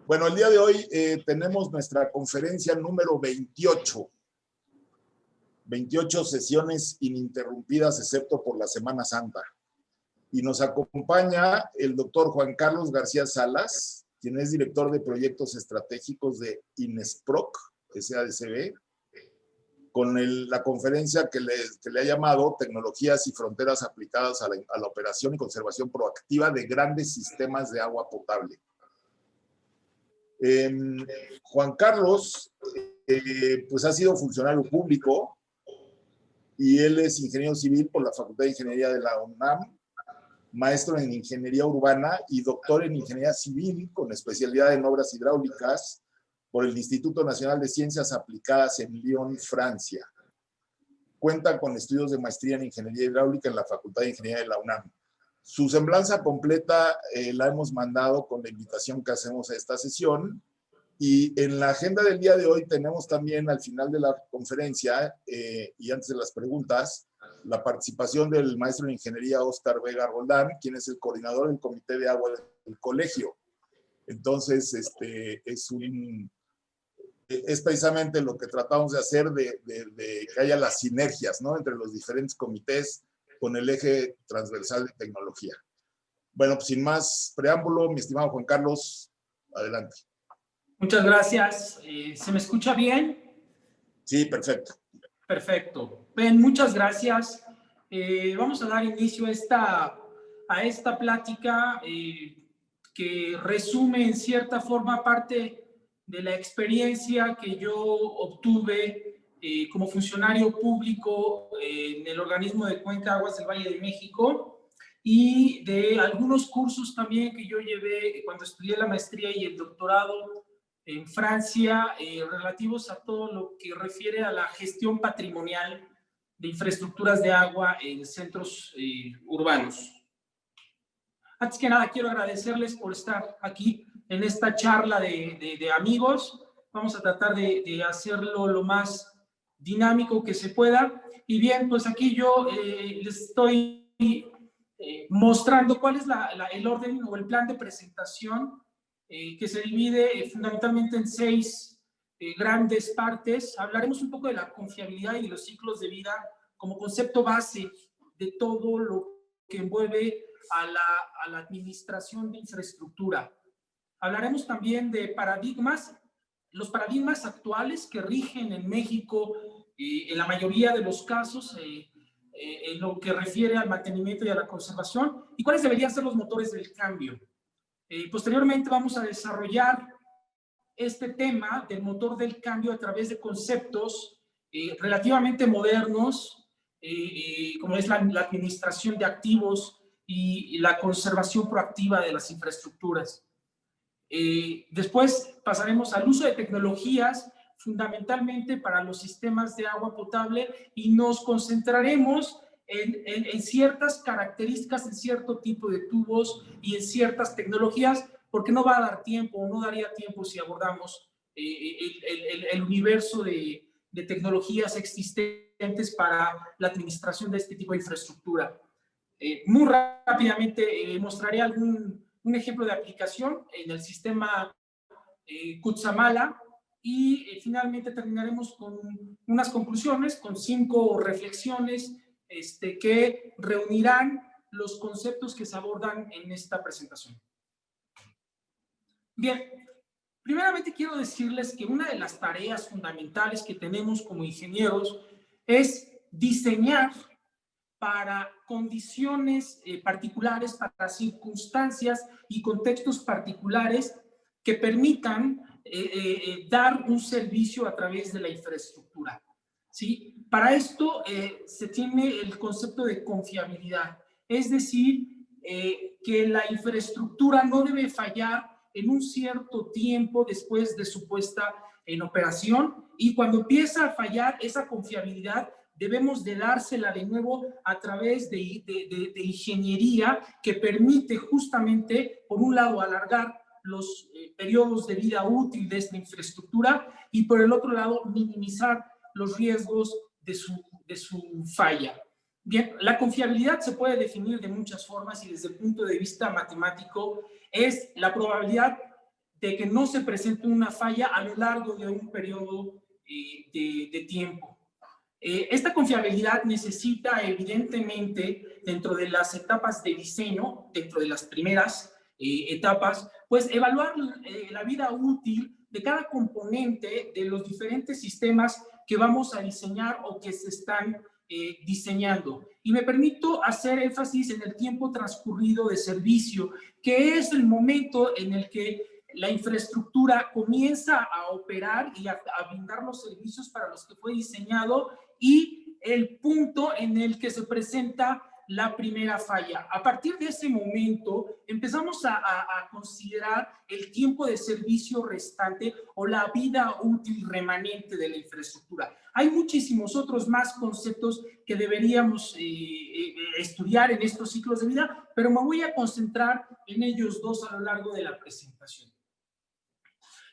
Bueno, el día de hoy tenemos nuestra conferencia número 28. 28 sesiones ininterrumpidas, excepto por la Semana Santa. Y nos acompaña el doctor Juan Carlos García Salas, quien es director de proyectos estratégicos de INESPROC, SADCB, con la conferencia que le ha llamado Tecnologías y Fronteras aplicadas a la operación y conservación proactiva de grandes sistemas de agua potable. Juan Carlos pues ha sido funcionario público y él es ingeniero civil por la Facultad de Ingeniería de la UNAM, maestro en ingeniería urbana y doctor en ingeniería civil con especialidad en obras hidráulicas por el Instituto Nacional de Ciencias Aplicadas en Lyon, Francia. Cuenta con estudios de maestría en ingeniería hidráulica en la Facultad de Ingeniería de la UNAM. Su semblanza completa la hemos mandado con la invitación que hacemos a esta sesión. Y en la agenda del día de hoy tenemos también al final de la conferencia y antes de las preguntas, la participación del maestro en ingeniería Óscar Vega Roldán, quien es el coordinador del Comité de Agua del colegio. Entonces, es precisamente lo que tratamos de hacer, de que haya las sinergias, ¿no?, entre los diferentes comités con el eje transversal de tecnología. Bueno, pues sin más preámbulo, mi estimado Juan Carlos, adelante. Muchas gracias. ¿Se me escucha bien? Sí, perfecto. Perfecto. Bien, muchas gracias. Vamos a dar inicio a esta plática que resume en cierta forma parte de la experiencia que yo obtuve como funcionario público en el organismo de Cuenca Aguas del Valle de México y de algunos cursos también que yo llevé cuando estudié la maestría y el doctorado en Francia, relativos a todo lo que refiere a la gestión patrimonial de infraestructuras de agua en centros urbanos. Antes que nada, quiero agradecerles por estar aquí en esta charla de amigos. Vamos a tratar de hacerlo lo más dinámico que se pueda. Y bien, pues aquí yo les estoy mostrando cuál es el orden o el plan de presentación que se divide fundamentalmente en 6 grandes partes. Hablaremos un poco de la confiabilidad y de los ciclos de vida como concepto base de todo lo que envuelve a la administración de infraestructura. Hablaremos también de paradigmas, los paradigmas actuales que rigen en México en la mayoría de los casos en lo que refiere al mantenimiento y a la conservación, y cuáles deberían ser los motores del cambio. Posteriormente vamos a desarrollar este tema del motor del cambio a través de conceptos relativamente modernos, como es la administración de activos y la conservación proactiva de las infraestructuras. Después pasaremos al uso de tecnologías fundamentalmente para los sistemas de agua potable y nos concentraremos en ciertas características, en cierto tipo de tubos y en ciertas tecnologías, porque no va a dar tiempo, o no daría tiempo si abordamos el universo de tecnologías existentes para la administración de este tipo de infraestructura. Muy rápidamente mostraré un ejemplo de aplicación en el sistema Cutzamala y finalmente terminaremos con unas conclusiones, con 5 reflexiones que reunirán los conceptos que se abordan en esta presentación. Bien, primeramente quiero decirles que una de las tareas fundamentales que tenemos como ingenieros es diseñar para condiciones particulares, para circunstancias y contextos particulares que permitan dar un servicio a través de la infraestructura, ¿sí? Para esto se tiene el concepto de confiabilidad, es decir, que la infraestructura no debe fallar en un cierto tiempo después de su puesta en operación, y cuando empieza a fallar esa confiabilidad debemos de dársela de nuevo a través de ingeniería que permite justamente, por un lado, alargar los periodos de vida útil de esta infraestructura y por el otro lado, minimizar los riesgos de su falla. Bien, la confiabilidad se puede definir de muchas formas y desde el punto de vista matemático es la probabilidad de que no se presente una falla a lo largo de un periodo de tiempo. Esta confiabilidad necesita, evidentemente, dentro de las etapas de diseño, dentro de las primeras etapas, pues evaluar la vida útil de cada componente de los diferentes sistemas que vamos a diseñar o que se están diseñando. Y me permito hacer énfasis en el tiempo transcurrido de servicio, que es el momento en el que la infraestructura comienza a operar y a brindar los servicios para los que fue diseñado, y el punto en el que se presenta la primera falla. A partir de ese momento empezamos a considerar el tiempo de servicio restante o la vida útil remanente de la infraestructura. Hay muchísimos otros más conceptos que deberíamos estudiar en estos ciclos de vida, pero me voy a concentrar en ellos dos a lo largo de la presentación.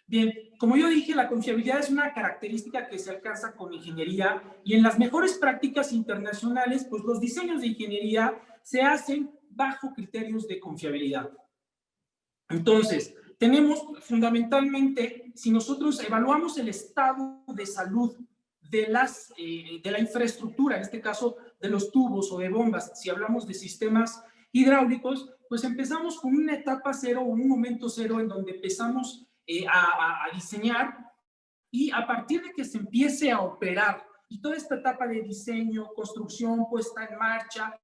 Bien, como yo dije, la confiabilidad es una característica que se alcanza con ingeniería, y en las mejores prácticas internacionales, pues los diseños de ingeniería se hacen bajo criterios de confiabilidad. Entonces, tenemos fundamentalmente, si nosotros evaluamos el estado de salud de la infraestructura, en este caso de los tubos o de bombas, si hablamos de sistemas hidráulicos, pues empezamos con una etapa cero o un momento cero en donde empezamos a diseñar, y a partir de que se empiece a operar y toda esta etapa de diseño, construcción, puesta en marcha,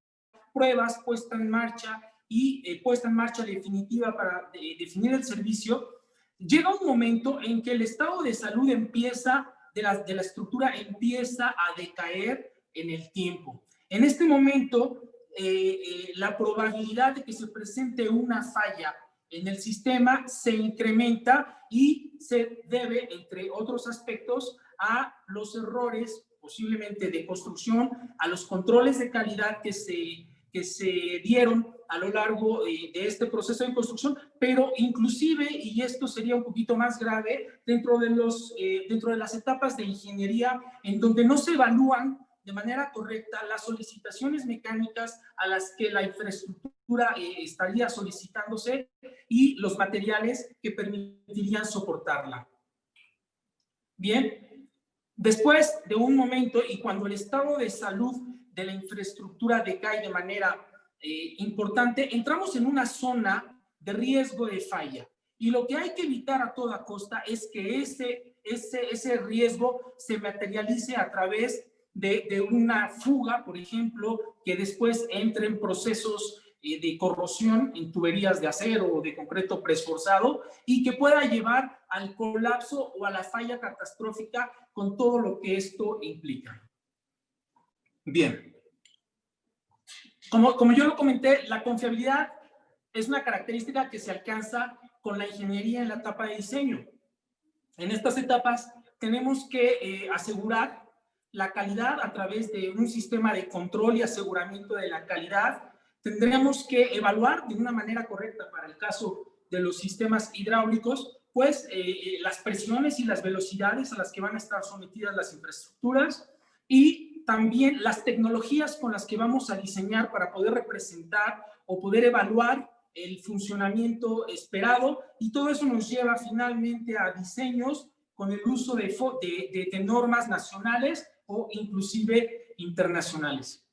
pruebas, puesta en marcha y puesta en marcha definitiva para definir el servicio, llega un momento en que el estado de salud empieza, de la estructura empieza a decaer en el tiempo. En este momento, la probabilidad de que se presente una falla en el sistema se incrementa y se debe, entre otros aspectos, a los errores posiblemente de construcción, a los controles de calidad que se dieron a lo largo de este proceso de construcción, pero inclusive, y esto sería un poquito más grave, dentro de las etapas de ingeniería en donde no se evalúan de manera correcta las solicitaciones mecánicas a las que la infraestructura estaría solicitándose y los materiales que permitirían soportarla. Bien, después de un momento y cuando el estado de salud de la infraestructura decae de manera importante, entramos en una zona de riesgo de falla. Y lo que hay que evitar a toda costa es que ese riesgo se materialice a través de una fuga, por ejemplo, que después entre en procesos de corrosión en tuberías de acero o de concreto preesforzado y que pueda llevar al colapso o a la falla catastrófica con todo lo que esto implica. Bien. Como yo lo comenté, la confiabilidad es una característica que se alcanza con la ingeniería en la etapa de diseño. En estas etapas tenemos que asegurar la calidad a través de un sistema de control y aseguramiento de la calidad. Tendremos que evaluar de una manera correcta, para el caso de los sistemas hidráulicos, pues las presiones y las velocidades a las que van a estar sometidas las infraestructuras, y también las tecnologías con las que vamos a diseñar para poder representar o poder evaluar el funcionamiento esperado, y todo eso nos lleva finalmente a diseños con el uso de normas nacionales o inclusive internacionales.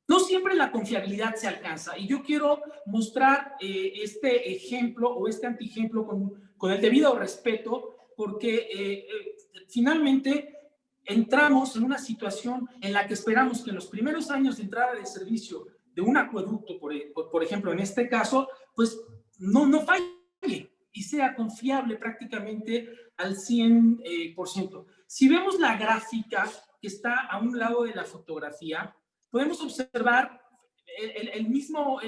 No siempre la confiabilidad se alcanza, y yo quiero mostrar este ejemplo o este antiejemplo con el debido respeto, porque finalmente entramos en una situación en la que esperamos que en los primeros años de entrada de servicio de un acueducto, por ejemplo, en este caso, pues no falle y sea confiable prácticamente al 100%. Si vemos la gráfica que está a un lado de la fotografía, podemos observar el mismo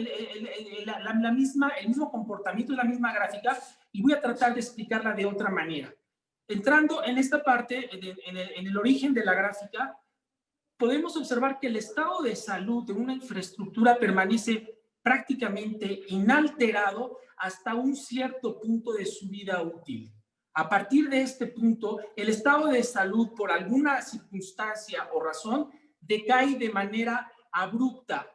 comportamiento de la misma gráfica, y voy a tratar de explicarla de otra manera. Entrando en esta parte, en el origen de la gráfica, podemos observar que el estado de salud de una infraestructura permanece prácticamente inalterado hasta un cierto punto de su vida útil. A partir de este punto, el estado de salud, por alguna circunstancia o razón, decae de manera abrupta.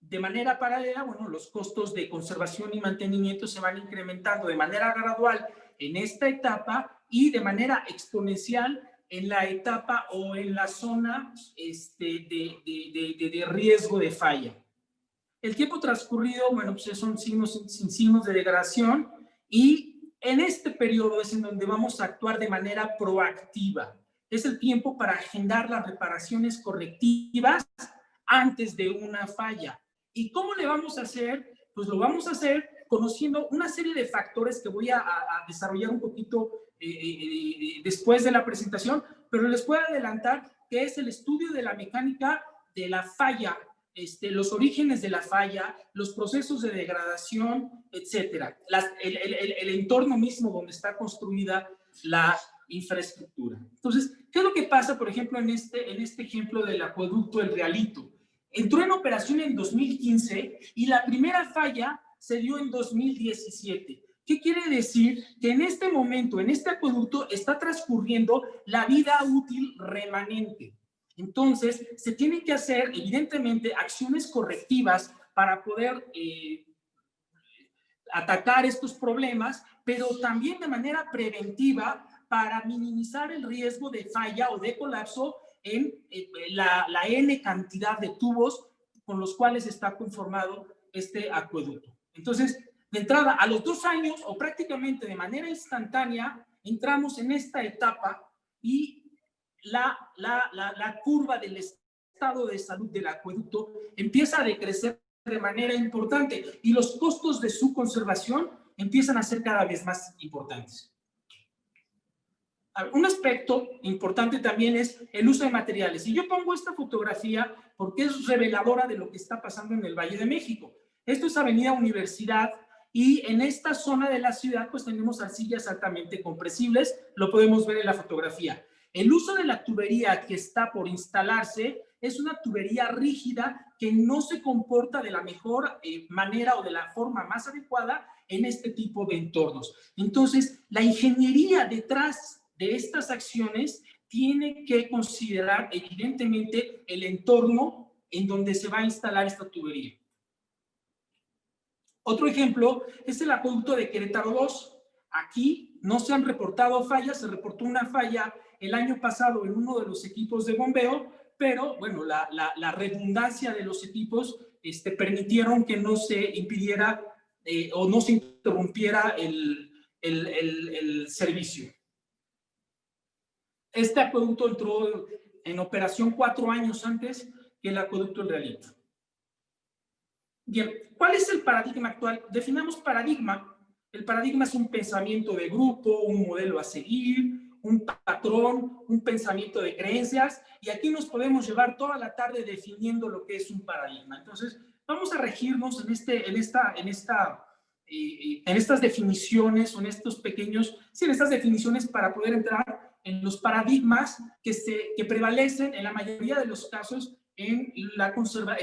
de manera paralela, bueno, los costos de conservación y mantenimiento se van incrementando de manera gradual en esta etapa y de manera exponencial en la etapa o en la zona de riesgo de falla. El tiempo transcurrido, bueno, pues son signos de degradación y en este periodo es en donde vamos a actuar de manera proactiva. Es el tiempo para agendar las reparaciones correctivas antes de una falla. ¿Y cómo le vamos a hacer? Pues lo vamos a hacer conociendo una serie de factores que voy a desarrollar un poquito después de la presentación, pero les puedo adelantar que es el estudio de la mecánica de la falla, los orígenes de la falla, los procesos de degradación, etcétera, el entorno mismo donde está construida la infraestructura. Entonces, ¿qué es lo que pasa, por ejemplo, en este ejemplo del acueducto El Realito? Entró en operación en 2015 y la primera falla se dio en 2017. ¿Qué quiere decir? Que en este momento, en este acueducto, está transcurriendo la vida útil remanente. Entonces, se tienen que hacer, evidentemente, acciones correctivas para poder atacar estos problemas, pero también de manera preventiva para minimizar el riesgo de falla o de colapso en la N cantidad de tubos con los cuales está conformado este acueducto. Entonces, de entrada, a los 2 años o prácticamente de manera instantánea, entramos en esta etapa y la curva del estado de salud del acueducto empieza a decrecer de manera importante y los costos de su conservación empiezan a ser cada vez más importantes. Un aspecto importante también es el uso de materiales. Y yo pongo esta fotografía porque es reveladora de lo que está pasando en el Valle de México. Esto es Avenida Universidad y en esta zona de la ciudad pues tenemos arcillas altamente compresibles, lo podemos ver en la fotografía. El uso de la tubería que está por instalarse es una tubería rígida que no se comporta de la mejor manera o de la forma más adecuada en este tipo de entornos. Entonces, la ingeniería detrás de estas acciones tiene que considerar evidentemente el entorno en donde se va a instalar esta tubería. Otro ejemplo es el acueducto de Querétaro 2. Aquí no se han reportado fallas, se reportó una falla el año pasado en uno de los equipos de bombeo, pero bueno, la redundancia de los equipos permitieron que no se impidiera o no se interrumpiera el servicio. Este acueducto entró en operación 4 años antes que el acueducto El Realito. Bien, ¿cuál es el paradigma actual? Definamos paradigma. El paradigma es un pensamiento de grupo, un modelo a seguir, un patrón, un pensamiento de creencias, y aquí nos podemos llevar toda la tarde definiendo lo que es un paradigma. Entonces, vamos a regirnos en estas definiciones o en estos pequeños, sí, en estas definiciones para poder entrar en los paradigmas que prevalecen en la mayoría de los casos en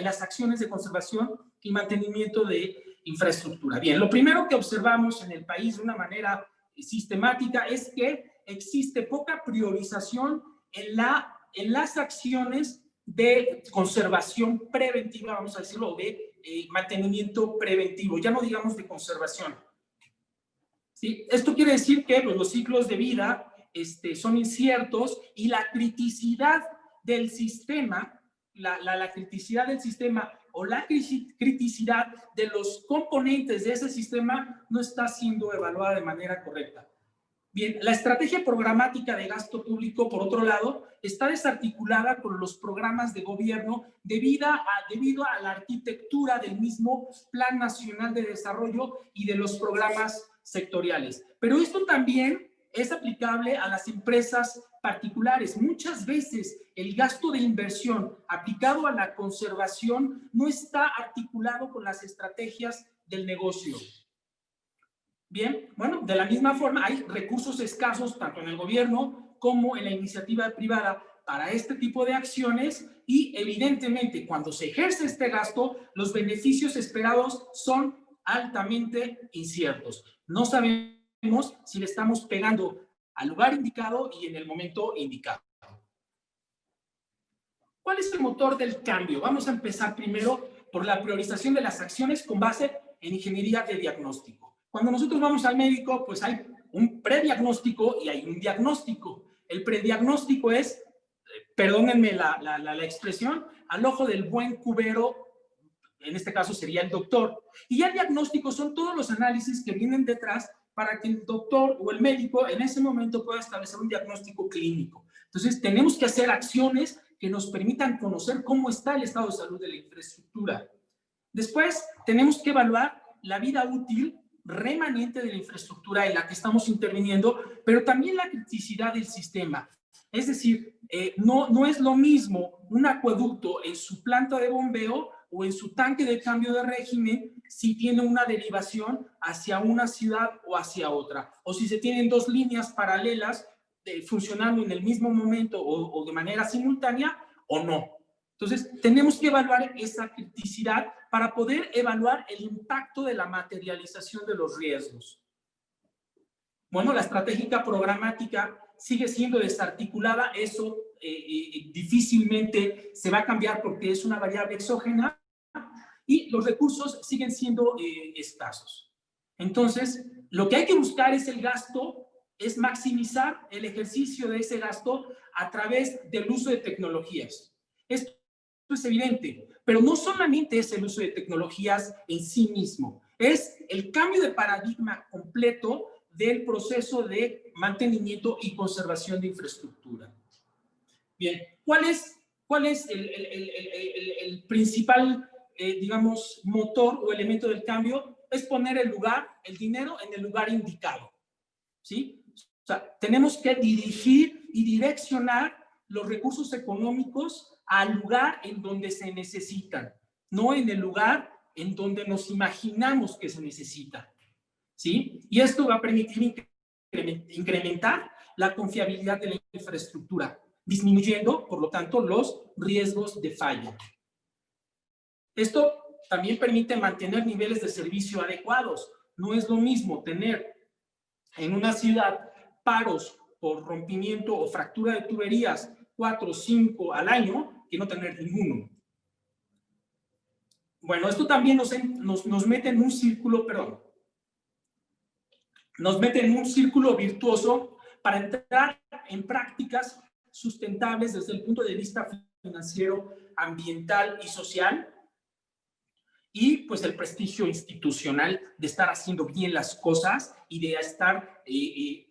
las acciones de conservación y mantenimiento de infraestructura. Bien, lo primero que observamos en el país de una manera sistemática es que existe poca priorización en las acciones de conservación preventiva, vamos a decirlo, de mantenimiento preventivo, ya no digamos de conservación. ¿Sí? Esto quiere decir que pues, los ciclos de vida son inciertos y la criticidad del sistema, la criticidad del sistema o la criticidad de los componentes de ese sistema no está siendo evaluada de manera correcta. Bien, la estrategia programática de gasto público, por otro lado, está desarticulada con los programas de gobierno debido a la arquitectura del mismo Plan Nacional de Desarrollo y de los programas sectoriales. Pero esto también es aplicable a las empresas particulares. Muchas veces el gasto de inversión aplicado a la conservación no está articulado con las estrategias del negocio. Bien, bueno, de la misma forma hay recursos escasos tanto en el gobierno como en la iniciativa privada para este tipo de acciones y evidentemente cuando se ejerce este gasto, los beneficios esperados son altamente inciertos. No sabemos si le estamos pegando al lugar indicado y en el momento indicado. ¿Cuál es el motor del cambio? Vamos a empezar primero por la priorización de las acciones con base en ingeniería de diagnóstico. Cuando nosotros vamos al médico, pues hay un prediagnóstico y hay un diagnóstico. El prediagnóstico es, perdónenme la expresión, al ojo del buen cubero, en este caso sería el doctor. Y ya el diagnóstico son todos los análisis que vienen detrás para que el doctor o el médico en ese momento pueda establecer un diagnóstico clínico. Entonces, tenemos que hacer acciones que nos permitan conocer cómo está el estado de salud de la infraestructura. Después, tenemos que evaluar la vida útil remanente de la infraestructura en la que estamos interviniendo, pero también la criticidad del sistema. Es decir, no es lo mismo un acueducto en su planta de bombeo o en su tanque de cambio de régimen si tiene una derivación hacia una ciudad o hacia otra, o si se tienen dos líneas paralelas funcionando en el mismo momento o de manera simultánea o no. Entonces, tenemos que evaluar esa criticidad para poder evaluar el impacto de la materialización de los riesgos. Bueno, la estratégica programática sigue siendo desarticulada, eso difícilmente se va a cambiar porque es una variable exógena y los recursos siguen siendo escasos. Entonces, lo que hay que buscar es el gasto, es maximizar el ejercicio de ese gasto a través del uso de tecnologías. Esto es evidente, pero no solamente es el uso de tecnologías en sí mismo, es el cambio de paradigma completo del proceso de mantenimiento y conservación de infraestructura. Bien, ¿cuál es el principal, digamos, motor o elemento del cambio? Es poner el dinero en el lugar indicado, ¿sí? O sea, tenemos que dirigir y direccionar los recursos económicos al lugar en donde se necesitan, no en el lugar en donde nos imaginamos que se necesita, ¿sí? Y esto va a permitir incrementar la confiabilidad de la infraestructura, disminuyendo, por lo tanto, los riesgos de falla. Esto también permite mantener niveles de servicio adecuados. No es lo mismo tener en una ciudad paros por rompimiento o fractura de tuberías 4 o 5 al año que no tener ninguno. Bueno, esto también nos mete en un círculo, nos mete en un círculo virtuoso para entrar en prácticas sustentables desde el punto de vista financiero, ambiental y social, y pues el prestigio institucional de estar haciendo bien las cosas y de estar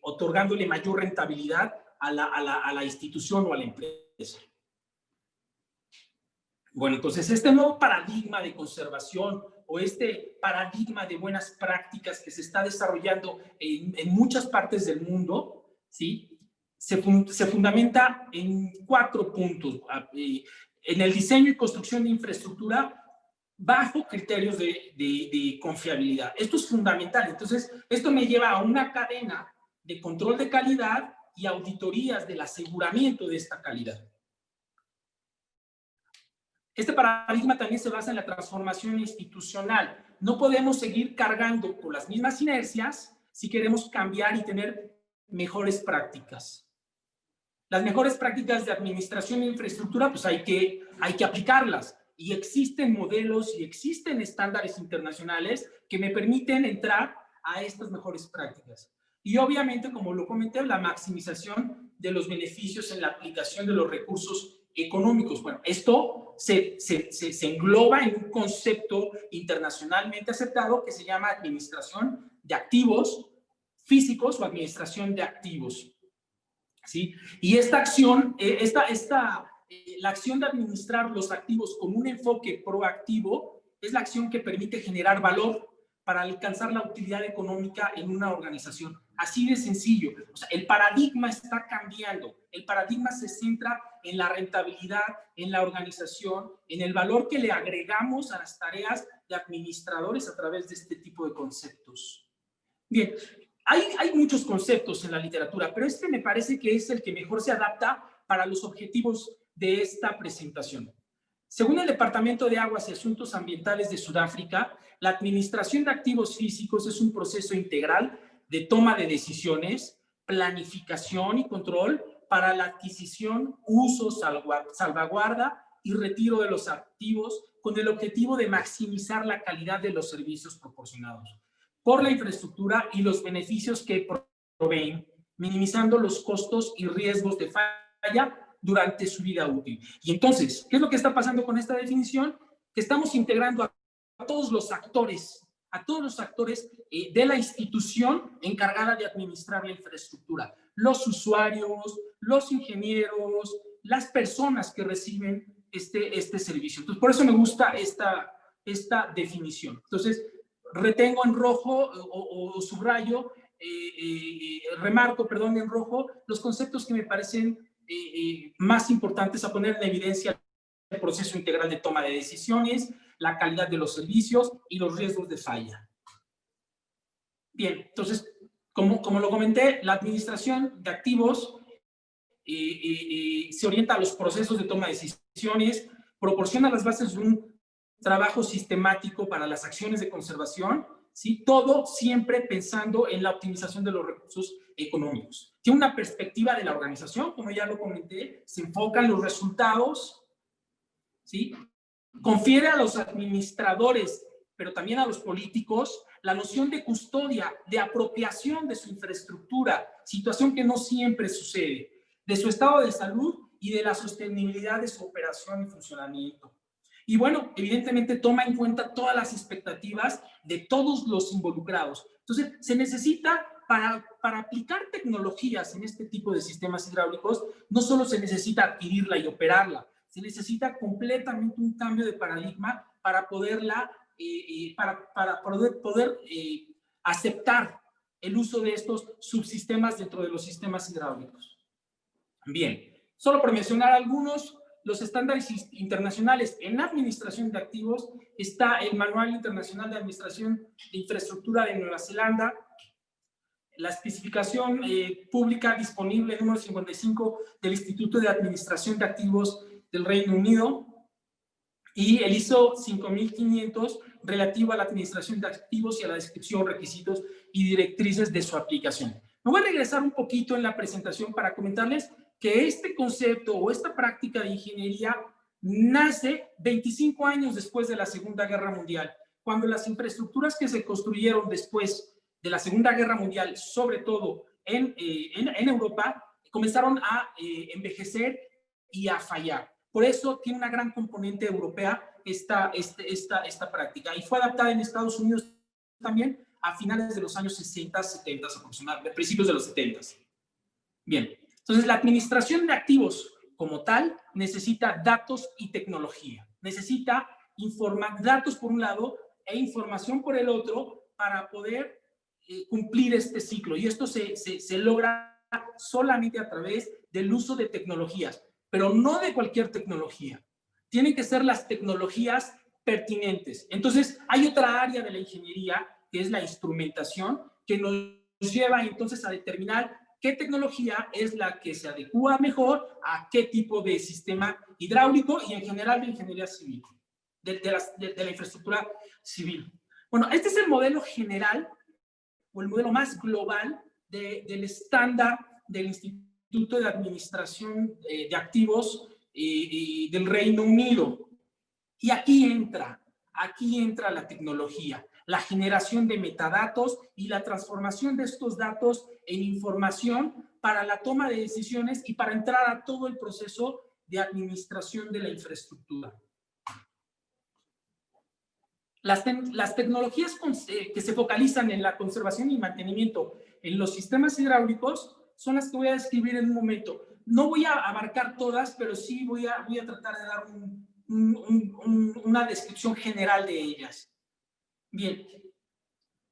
otorgándole mayor rentabilidad a la institución o a la empresa. Bueno, entonces este nuevo paradigma de conservación o este paradigma de buenas prácticas que se está desarrollando en muchas partes del mundo, ¿sí? Se fundamenta en 4 puntos. En el diseño y construcción de infraestructura bajo criterios de confiabilidad. Esto es fundamental. Entonces, esto me lleva a una cadena de control de calidad y auditorías del aseguramiento de esta calidad. Este paradigma también se basa en la transformación institucional. No podemos seguir cargando con las mismas inercias si queremos cambiar y tener mejores prácticas. Las mejores prácticas de administración de infraestructura, pues hay que aplicarlas. Y existen modelos y existen estándares internacionales que me permiten entrar a estas mejores prácticas. Y obviamente, como lo comenté, la maximización de los beneficios en la aplicación de los recursos económicos. Bueno, esto se engloba en un concepto internacionalmente aceptado que se llama administración de activos físicos o administración de activos, ¿sí? Y esta acción, la acción de administrar los activos con un enfoque proactivo es la acción que permite generar valor para alcanzar la utilidad económica en una organización. Así de sencillo. O sea, el paradigma está cambiando. El paradigma se centra en la rentabilidad, en la organización, en el valor que le agregamos a las tareas de administradores a través de este tipo de conceptos. Bien, hay muchos conceptos en la literatura, pero este me parece que es el que mejor se adapta para los objetivos de esta presentación. Según el Departamento de Aguas y Asuntos Ambientales de Sudáfrica, la administración de activos físicos es un proceso integral de toma de decisiones, planificación y control para la adquisición, uso, salvaguarda y retiro de los activos con el objetivo de maximizar la calidad de los servicios proporcionados por la infraestructura y los beneficios que proveen, minimizando los costos y riesgos de falla durante su vida útil. Y entonces, ¿qué es lo que está pasando con esta definición? Que estamos integrando a todos los actores de la institución encargada de administrar la infraestructura, los usuarios, los ingenieros, las personas que reciben este servicio. Entonces, por eso me gusta esta definición. Entonces, retengo en rojo o subrayo, remarco, perdón, en rojo, los conceptos que me parecen más importantes a poner en evidencia: el proceso integral de toma de decisiones, la calidad de los servicios y los riesgos de falla. Bien, entonces, como lo comenté, la administración de activos se orienta a los procesos de toma de decisiones, proporciona las bases de un trabajo sistemático para las acciones de conservación, ¿sí? Todo siempre pensando en la optimización de los recursos económicos. Tiene una perspectiva de la organización, como ya lo comenté, se enfoca en los resultados, ¿sí? Confiere a los administradores, pero también a los políticos, la noción de custodia, de apropiación de su infraestructura, situación que no siempre sucede, de su estado de salud y de la sostenibilidad de su operación y funcionamiento. Y bueno, evidentemente toma en cuenta todas las expectativas de todos los involucrados. Entonces, se necesita, para aplicar tecnologías en este tipo de sistemas hidráulicos, no solo se necesita adquirirla y operarla, se necesita completamente un cambio de paradigma para poderla, para poder aceptar el uso de estos subsistemas dentro de los sistemas hidráulicos. Bien, solo por mencionar algunos, los estándares internacionales en administración de activos, está el Manual Internacional de Administración de Infraestructura de Nueva Zelanda, la especificación pública disponible número 55 del Instituto de Administración de Activos del Reino Unido, y el ISO 5500 relativo a la administración de activos y a la descripción, requisitos y directrices de su aplicación. Me voy a regresar un poquito en la presentación para comentarles que este concepto o esta práctica de ingeniería nace 25 años después de la Segunda Guerra Mundial, cuando las infraestructuras que se construyeron después de la Segunda Guerra Mundial, sobre todo en Europa, comenzaron a envejecer y a fallar. Por eso tiene una gran componente europea esta práctica, y fue adaptada en Estados Unidos también a finales de los años 60, 70 aproximadamente, principios de los 70. Bien, entonces la administración de activos como tal necesita datos y tecnología. Necesita datos por un lado e información por el otro para poder cumplir este ciclo. Y esto se logra solamente a través del uso de tecnologías, pero no de cualquier tecnología. Tienen que ser las tecnologías pertinentes. Entonces, hay otra área de la ingeniería, que es la instrumentación, que nos lleva entonces a determinar qué tecnología es la que se adecua mejor a qué tipo de sistema hidráulico y en general de ingeniería civil, de la infraestructura civil. Bueno, este es el modelo general o el modelo más global del estándar del Instituto de Administración de Activos del Reino Unido. Y aquí entra la tecnología, la generación de metadatos y la transformación de estos datos en información para la toma de decisiones y para entrar a todo el proceso de administración de la infraestructura. Las tecnologías que se focalizan en la conservación y mantenimiento en los sistemas hidráulicos son las que voy a describir en un momento. No voy a abarcar todas, pero sí voy a tratar de dar una descripción general de ellas. Bien,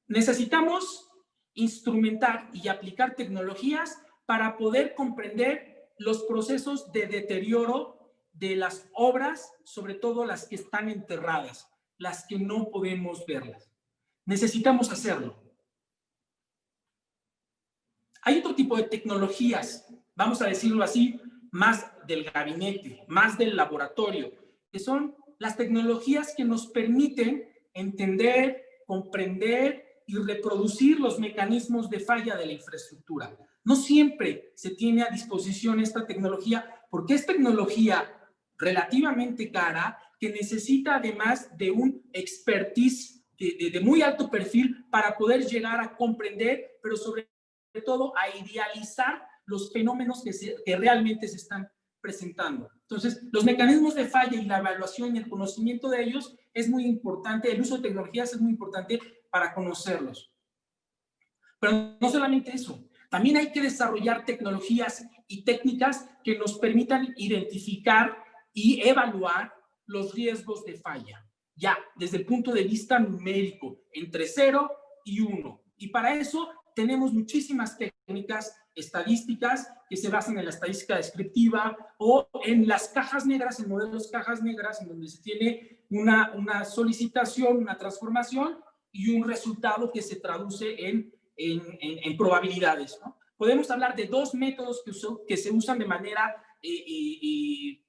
necesitamos instrumentar y aplicar tecnologías para poder comprender los procesos de deterioro de las obras, sobre todo las que están enterradas, las que no podemos verlas. Necesitamos hacerlo. Hay otro tipo de tecnologías, vamos a decirlo así, más del gabinete, más del laboratorio, que son las tecnologías que nos permiten entender, comprender y reproducir los mecanismos de falla de la infraestructura. No siempre se tiene a disposición esta tecnología porque es tecnología relativamente cara, que necesita además de un expertise de muy alto perfil para poder llegar a comprender, pero sobre todo a idealizar los fenómenos que realmente se están presentando. Entonces, los mecanismos de falla y la evaluación y el conocimiento de ellos es muy importante, el uso de tecnologías es muy importante para conocerlos. Pero no solamente eso, también hay que desarrollar tecnologías y técnicas que nos permitan identificar y evaluar los riesgos de falla, ya desde el punto de vista numérico, entre 0 y 1. Y para eso tenemos muchísimas técnicas estadísticas que se basan en la estadística descriptiva o en las cajas negras, en modelos cajas negras, en donde se tiene una solicitación, una transformación y un resultado que se traduce en probabilidades, ¿no? Podemos hablar de dos métodos que se usan de manera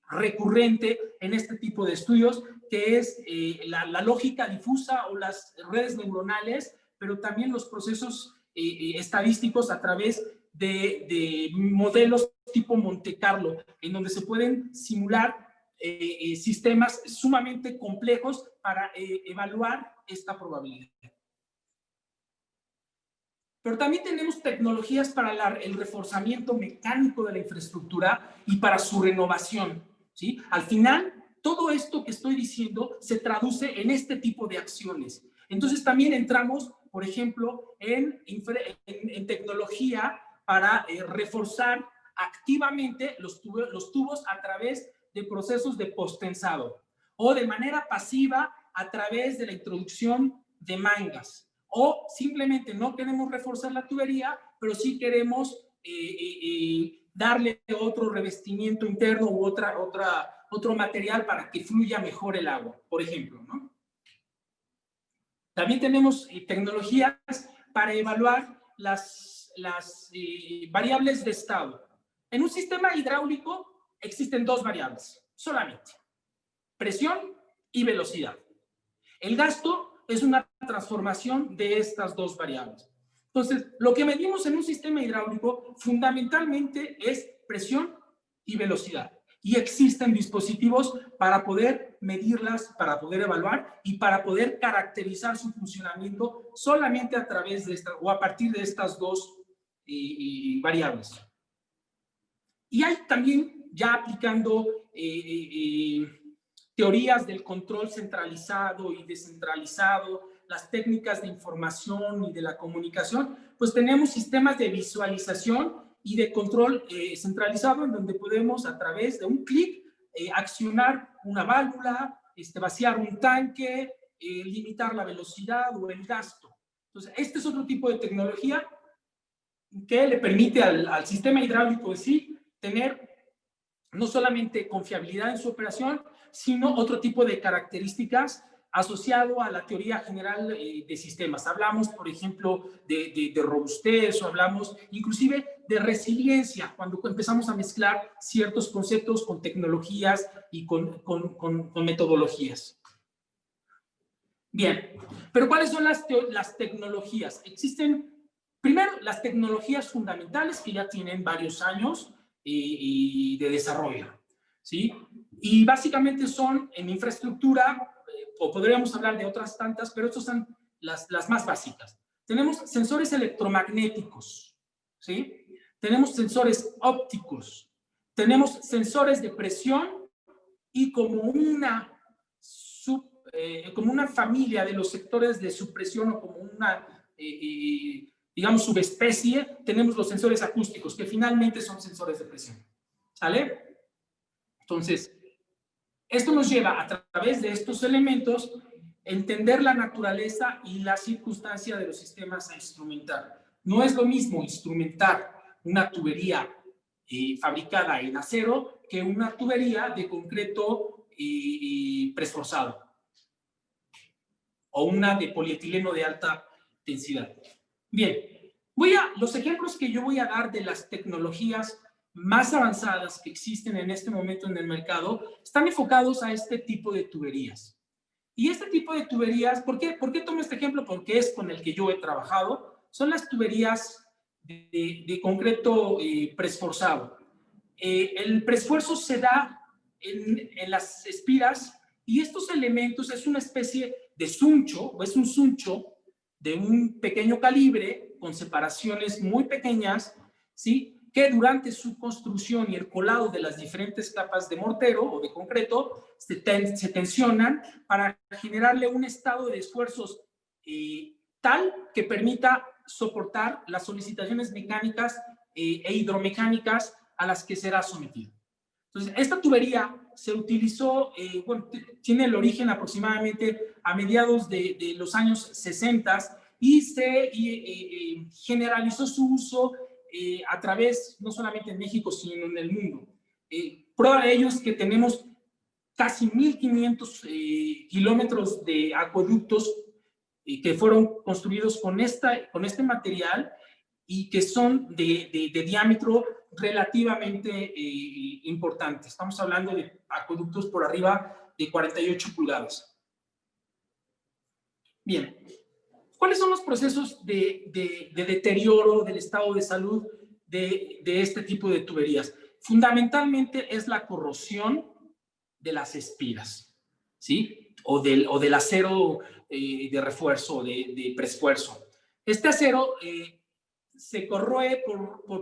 recurrente en este tipo de estudios, que es la lógica difusa o las redes neuronales, pero también los procesos estadísticos a través de modelos tipo Monte Carlo, en donde se pueden simular sistemas sumamente complejos para evaluar esta probabilidad. Pero también tenemos tecnologías para el reforzamiento mecánico de la infraestructura y para su renovación, ¿sí? Al final, todo esto que estoy diciendo se traduce en este tipo de acciones. Entonces también entramos, por ejemplo, en tecnología para reforzar activamente los tubos a través de procesos de postensado o de manera pasiva a través de la introducción de mangas. O simplemente no queremos reforzar la tubería, pero sí queremos darle otro revestimiento interno u otro material para que fluya mejor el agua, por ejemplo, ¿no? También tenemos tecnologías para evaluar las variables de estado. En un sistema hidráulico existen dos variables, solamente: presión y velocidad. El gasto es una transformación de estas dos variables. Entonces, lo que medimos en un sistema hidráulico fundamentalmente es presión y velocidad. Y existen dispositivos para poder medirlas, para poder evaluar y para poder caracterizar su funcionamiento solamente a través de esta, o a partir de estas dos variables. Y hay también, ya aplicando teorías del control centralizado y descentralizado, las técnicas de información y de la comunicación, pues tenemos sistemas de visualización y de control centralizado, en donde podemos a través de un clic accionar una válvula, vaciar un tanque, limitar la velocidad o el gasto. Entonces, este es otro tipo de tecnología que le permite al sistema hidráulico en sí tener no solamente confiabilidad en su operación, sino otro tipo de características asociado a la teoría general de sistemas. Hablamos, por ejemplo, de robustez, o hablamos inclusive de resiliencia, cuando empezamos a mezclar ciertos conceptos con tecnologías y con metodologías. Bien, pero ¿cuáles son las tecnologías? Existen, primero, las tecnologías fundamentales que ya tienen varios años y de desarrollo, ¿sí? Y básicamente son en infraestructura, o podríamos hablar de otras tantas, pero estas son las más básicas. Tenemos sensores electromagnéticos, ¿sí? Tenemos sensores ópticos, tenemos sensores de presión y como una familia de los sectores de supresión o como una digamos, subespecie, tenemos los sensores acústicos, que finalmente son sensores de presión. ¿Sale? Entonces, esto nos lleva a través de estos elementos a entender la naturaleza y la circunstancia de los sistemas a instrumentar. No es lo mismo instrumentar una tubería fabricada en acero que una tubería de concreto preesforzado o una de polietileno de alta densidad. Bien, los ejemplos que yo voy a dar de las tecnologías más avanzadas que existen en este momento en el mercado están enfocados a este tipo de tuberías. Y este tipo de tuberías, ¿por qué tomo este ejemplo? Porque es con el que yo he trabajado. Son las tuberías de concreto preesforzado. El preesfuerzo se da en las espiras, y estos elementos es una especie de suncho, o es un suncho de un pequeño calibre, con separaciones muy pequeñas, ¿sí?, que durante su construcción y el colado de las diferentes capas de mortero o de concreto se tensionan para generarle un estado de esfuerzos tal que permita soportar las solicitaciones mecánicas e hidromecánicas a las que será sometido. Entonces, esta tubería se utilizó, bueno, tiene el origen aproximadamente a mediados de los años 60 y se generalizó su uso a través, no solamente en México, sino en el mundo. Prueba de ello es que tenemos casi 1,500 kilómetros de acueductos que fueron construidos con este material y que son de diámetro relativamente importante. Estamos hablando de acueductos por arriba de 48 pulgadas. Bien, ¿cuáles son los procesos de deterioro del estado de salud de este tipo de tuberías? Fundamentalmente es la corrosión de las espiras, ¿sí? O del acero de refuerzo, de preesfuerzo. Este acero se corroe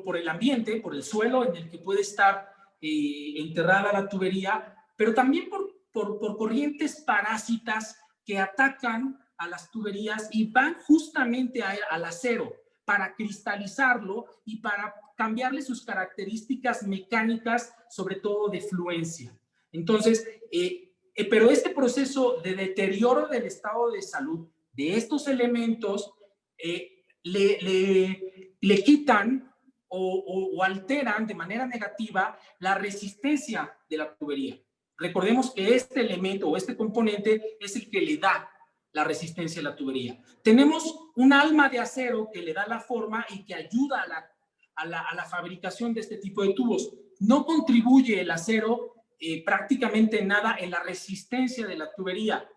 por el ambiente, por el suelo en el que puede estar enterrada la tubería, pero también por corrientes parásitas que atacan a las tuberías y van justamente al acero para cristalizarlo y para cambiarle sus características mecánicas, sobre todo de fluencia. Entonces, pero este proceso de deterioro del estado de salud de estos elementos le quitan o alteran de manera negativa la resistencia de la tubería. Recordemos que este elemento o este componente es el que le da la resistencia a la tubería. Tenemos un alma de acero que le da la forma y que ayuda a la fabricación de este tipo de tubos. No contribuye el acero prácticamente nada en la resistencia de la tubería.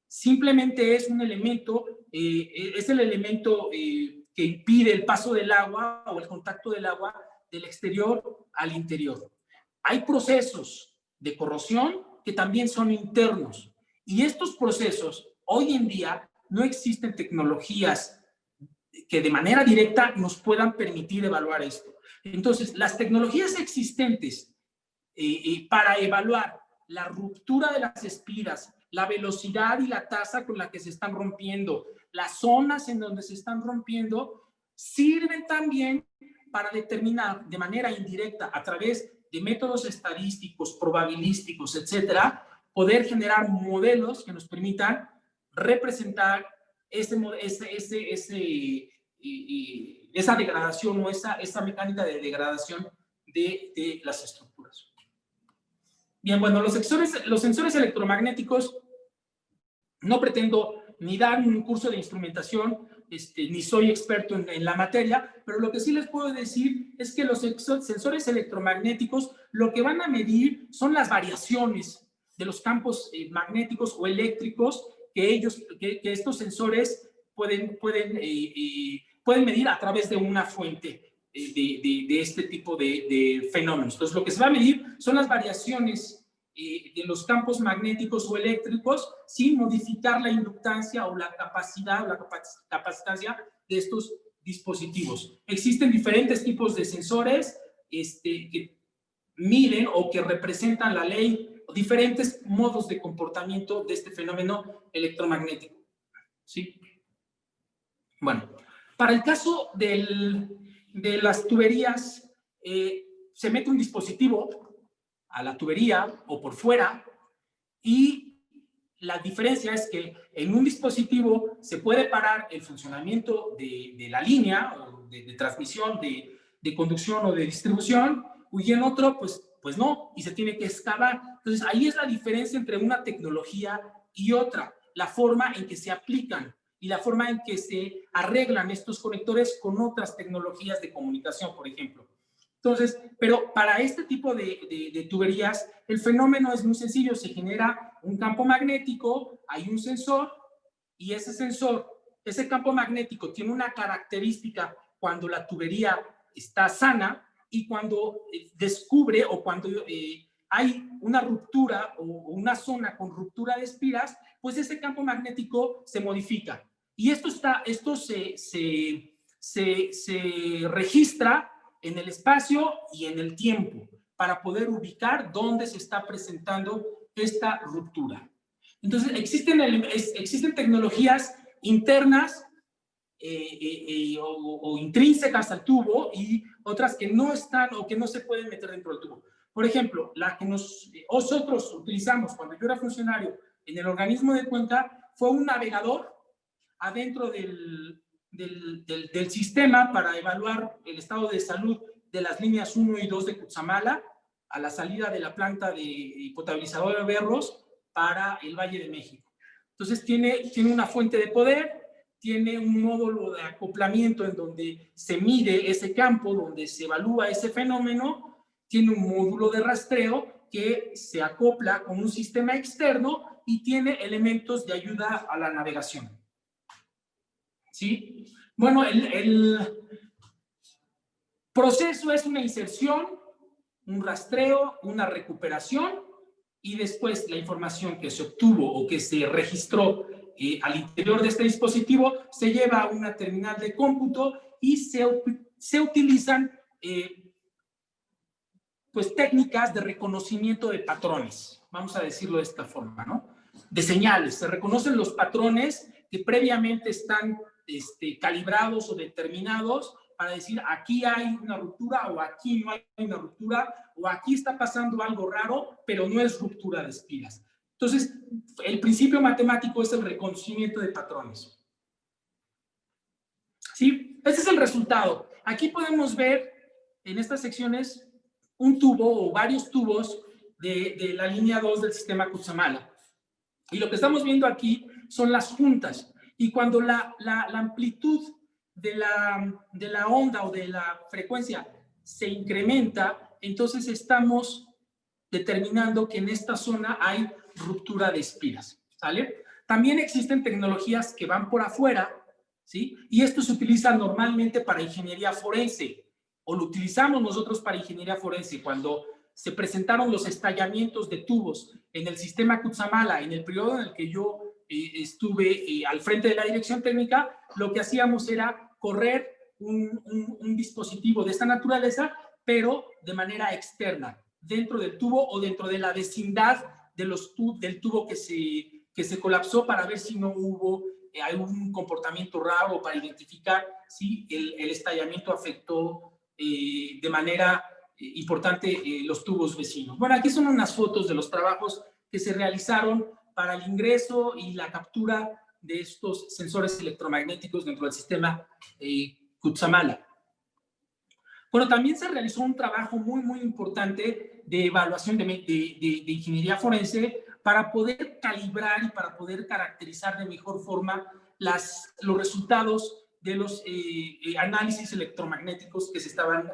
Simplemente es un elemento, es el elemento que impide el paso del agua o el contacto del agua del exterior al interior. Hay procesos de corrosión que también son internos y estos procesos hoy en día no existen tecnologías que de manera directa nos puedan permitir evaluar esto. Entonces, las tecnologías existentes para evaluar la ruptura de las espiras, la velocidad y la tasa con la que se están rompiendo, las zonas en donde se están rompiendo, sirven también para determinar de manera indirecta, a través de métodos estadísticos, probabilísticos, etcétera, poder generar modelos que nos permitan representar esa degradación o esa mecánica de degradación de las estructuras. Bien, bueno, los sensores electromagnéticos, no pretendo ni dar un curso de instrumentación, ni soy experto en la materia, pero lo que sí les puedo decir es que los sensores electromagnéticos lo que van a medir son las variaciones de los campos magnéticos o eléctricos que estos sensores pueden medir a través de una fuente de este tipo de fenómenos. Entonces, lo que se va a medir son las variaciones de los campos magnéticos o eléctricos sin modificar la inductancia o la capacidad o la capacitancia de estos dispositivos. Existen diferentes tipos de sensores que miden o que representan la ley, diferentes modos de comportamiento de este fenómeno electromagnético. ¿Sí? Bueno, para el caso de las tuberías, se mete un dispositivo a la tubería o por fuera y la diferencia es que en un dispositivo se puede parar el funcionamiento de la línea o de transmisión, de conducción o de distribución, y en otro pues no, y se tiene que excavar. Entonces ahí es la diferencia entre una tecnología y otra, la forma en que se aplican y la forma en que se arreglan estos conectores con otras tecnologías de comunicación, por ejemplo. Entonces, pero para este tipo de tuberías, el fenómeno es muy sencillo. Se genera un campo magnético, hay un sensor, y ese sensor, ese campo magnético tiene una característica cuando la tubería está sana y cuando descubre o cuando hay una ruptura o una zona con ruptura de espiras, pues ese campo magnético se modifica. Y esto se registra en el espacio y en el tiempo para poder ubicar dónde se está presentando esta ruptura. Entonces, existen tecnologías internas o intrínsecas al tubo y otras que no están o que no se pueden meter dentro del tubo. Por ejemplo, la que nosotros utilizamos cuando yo era funcionario en el organismo de Cuenca fue un navegador adentro del sistema para evaluar el estado de salud de las líneas 1 y 2 de Cutzamala a la salida de la planta de potabilizador de Berros para el Valle de México. Entonces tiene una fuente de poder, tiene un módulo de acoplamiento en donde se mide ese campo, donde se evalúa ese fenómeno, tiene un módulo de rastreo que se acopla con un sistema externo y tiene elementos de ayuda a la navegación. ¿Sí? Bueno, el proceso es una inserción, un rastreo, una recuperación y después la información que se obtuvo o que se registró al interior de este dispositivo se lleva a una terminal de cómputo y se utilizan pues técnicas de reconocimiento de patrones, vamos a decirlo de esta forma, ¿no? De señales, se reconocen los patrones que previamente están calibrados o determinados para decir aquí hay una ruptura o aquí no hay una ruptura o aquí está pasando algo raro, pero no es ruptura de espiras. Entonces, el principio matemático es el reconocimiento de patrones. ¿Sí? Ese es el resultado. Aquí podemos ver en estas secciones un tubo o varios tubos de la línea 2 del sistema Cutzamala. Y lo que estamos viendo aquí son las juntas. Y cuando la amplitud de la onda o de la frecuencia se incrementa, entonces estamos determinando que en esta zona hay ruptura de espiras, ¿sale? También existen tecnologías que van por afuera, ¿sí? Y esto se utiliza normalmente para ingeniería forense, o lo utilizamos nosotros para ingeniería forense. Cuando se presentaron los estallamientos de tubos en el sistema Cutzamala, en el periodo en el que yo estuve al frente de la dirección técnica, lo que hacíamos era correr un dispositivo de esta naturaleza, pero de manera externa, dentro del tubo o dentro de la vecindad de del tubo que se colapsó para ver si no hubo algún comportamiento raro, para identificar si el estallamiento afectó de manera importante los tubos vecinos. Bueno, aquí son unas fotos de los trabajos que se realizaron para el ingreso y la captura de estos sensores electromagnéticos dentro del sistema Cutzamala. Bueno, también se realizó un trabajo muy importante de evaluación de ingeniería forense para poder calibrar y para poder caracterizar de mejor forma los resultados de los análisis electromagnéticos que se estaban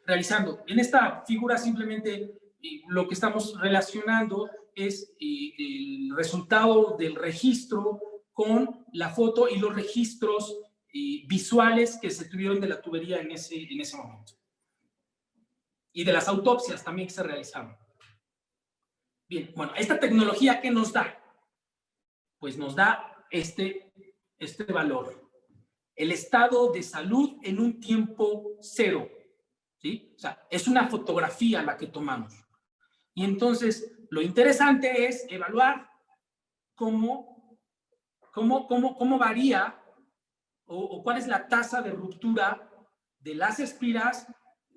realizando. En esta figura simplemente lo que estamos relacionando es el resultado del registro con la foto y los registros visuales que se tuvieron de la tubería en ese momento. Y de las autopsias también que se realizaron. Bien, bueno, esta tecnología, ¿qué nos da? Pues nos da este valor. El estado de salud en un tiempo cero. ¿Sí? O sea, es una fotografía la que tomamos. Y entonces, lo interesante es evaluar cómo varía o cuál es la tasa de ruptura de las espiras,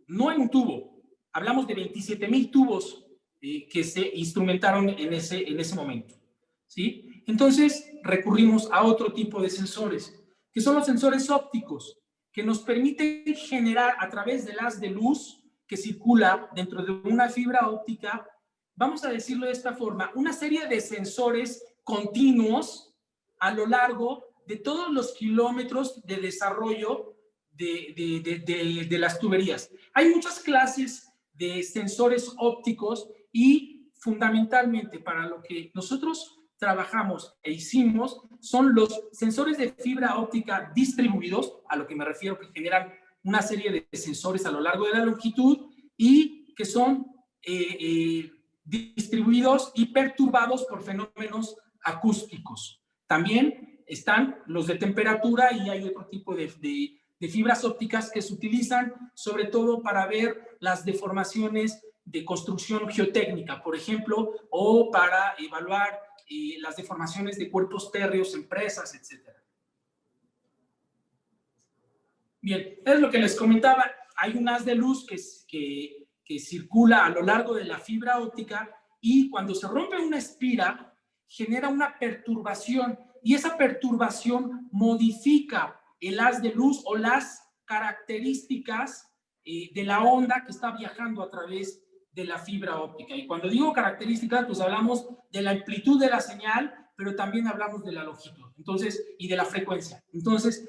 no en un tubo. Hablamos de 27,000 tubos que se instrumentaron en ese momento. ¿Sí? Entonces, recurrimos a otro tipo de sensores, que son los sensores ópticos, que nos permiten generar a través del haz de luz que circula dentro de una fibra óptica, vamos a decirlo de esta forma, una serie de sensores continuos a lo largo de todos los kilómetros de desarrollo de las tuberías. Hay muchas clases de sensores ópticos y fundamentalmente para lo que nosotros trabajamos e hicimos son los sensores de fibra óptica distribuidos, a lo que me refiero que generan una serie de sensores a lo largo de la longitud y que son distribuidos y perturbados por fenómenos acústicos. También están los de temperatura y hay otro tipo de fibras ópticas que se utilizan sobre todo para ver las deformaciones de construcción geotécnica, por ejemplo, o para evaluar las deformaciones de cuerpos térreos en presas, etc. Bien, es lo que les comentaba. Hay un haz de luz que circula a lo largo de la fibra óptica y cuando se rompe una espira genera una perturbación y esa perturbación modifica el haz de luz o las características de la onda que está viajando a través de la fibra óptica. Y cuando digo características, pues hablamos de la amplitud de la señal, pero también hablamos de la longitud, entonces, y de la frecuencia. Entonces,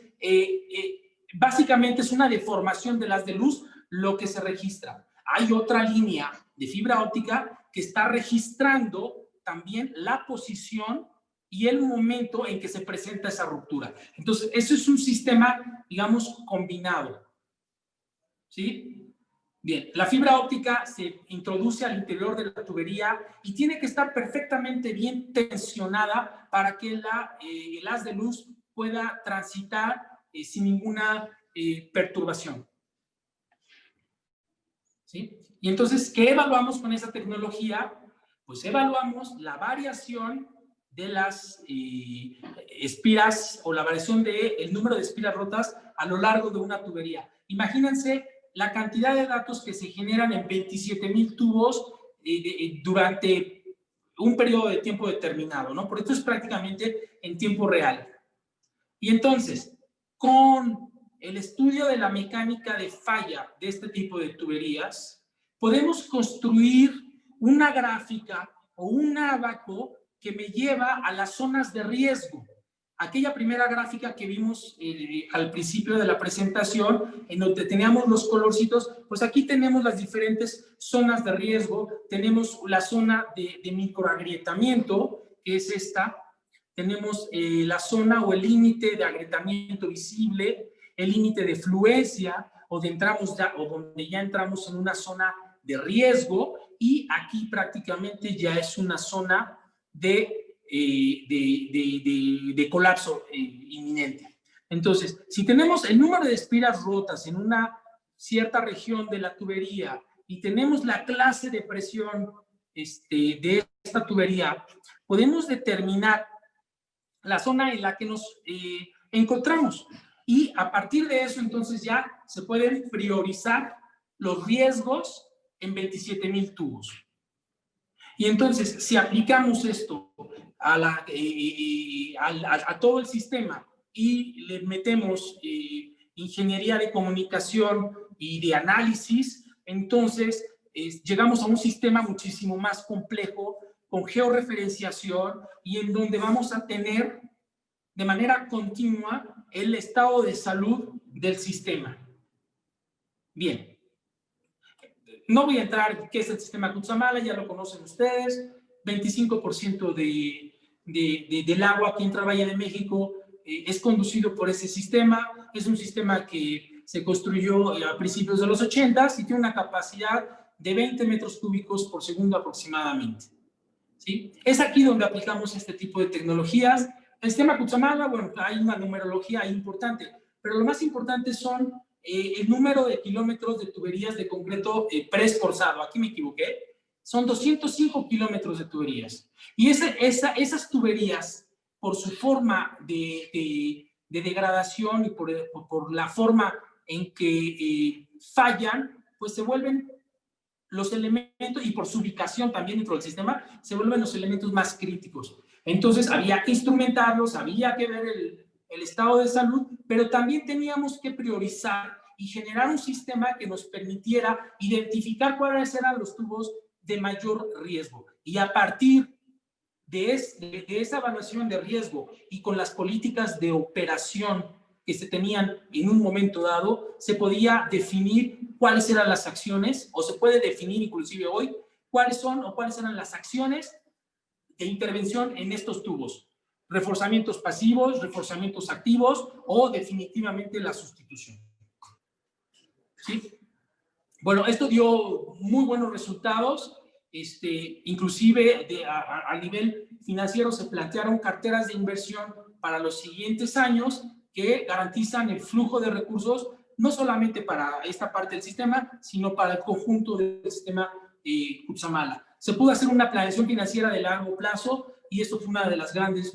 básicamente es una deformación del haz de luz lo que se registra. Hay otra línea de fibra óptica que está registrando también la posición y el momento en que se presenta esa ruptura. Entonces, eso es un sistema, digamos, combinado. ¿Sí? Bien, la fibra óptica se introduce al interior de la tubería y tiene que estar perfectamente bien tensionada para que el haz de luz pueda transitar sin ninguna perturbación. ¿Sí? Y entonces, ¿qué evaluamos con esa tecnología? Pues evaluamos la variación de las espiras o la variación del número de espiras rotas a lo largo de una tubería. Imagínense la cantidad de datos que se generan en 27,000 tubos durante un periodo de tiempo determinado, ¿no? Porque esto es prácticamente en tiempo real. Y entonces, con el estudio de la mecánica de falla de este tipo de tuberías, podemos construir una gráfica o un ábaco que me lleva a las zonas de riesgo. Aquella primera gráfica que vimos al principio de la presentación, en donde teníamos los colorcitos, pues aquí tenemos las diferentes zonas de riesgo. Tenemos la zona de microagrietamiento, que es esta. Tenemos la zona o el límite de agrietamiento visible, el límite de fluencia, o donde ya entramos en una zona de riesgo, y aquí prácticamente ya es una zona de colapso inminente. Entonces, si tenemos el número de espiras rotas en una cierta región de la tubería y tenemos la clase de presión de esta tubería, podemos determinar la zona en la que nos encontramos. Y a partir de eso, entonces ya se pueden priorizar los riesgos en 27,000 tubos. Y entonces, si aplicamos esto a todo el sistema y le metemos ingeniería de comunicación y de análisis, entonces llegamos a un sistema muchísimo más complejo, con georreferenciación, y en donde vamos a tener de manera continua el estado de salud del sistema. Bien. No voy a entrar en qué es el sistema Cutzamala, ya lo conocen ustedes. 25% del agua aquí en Valle de México es conducido por ese sistema. Es un sistema que se construyó a principios de los 80s y tiene una capacidad de 20 metros cúbicos por segundo aproximadamente. ¿Sí? Es aquí donde aplicamos este tipo de tecnologías. El sistema Cutzamala, bueno, hay una numerología importante, pero lo más importante son el número de kilómetros de tuberías de concreto preesforzado. Aquí me equivoqué. Son 205 kilómetros de tuberías. Y esas tuberías, por su forma de degradación y por la forma en que fallan, pues se vuelven los elementos, y por su ubicación también dentro del sistema, se vuelven los elementos más críticos. Entonces había que instrumentarlos, había que ver el estado de salud, pero también teníamos que priorizar y generar un sistema que nos permitiera identificar cuáles eran los tubos de mayor riesgo. Y a partir de esa evaluación de riesgo y con las políticas de operación que se tenían en un momento dado, se podía definir cuáles eran las acciones, o se puede definir inclusive hoy cuáles eran las acciones de intervención en estos tubos. Reforzamientos pasivos, reforzamientos activos o definitivamente la sustitución. ¿Sí? Bueno, esto dio muy buenos resultados. inclusive a nivel financiero se plantearon carteras de inversión para los siguientes años que garantizan el flujo de recursos, no solamente para esta parte del sistema, sino para el conjunto del sistema Cutzamala. Se pudo hacer una planeación financiera de largo plazo y esto fue uno de los grandes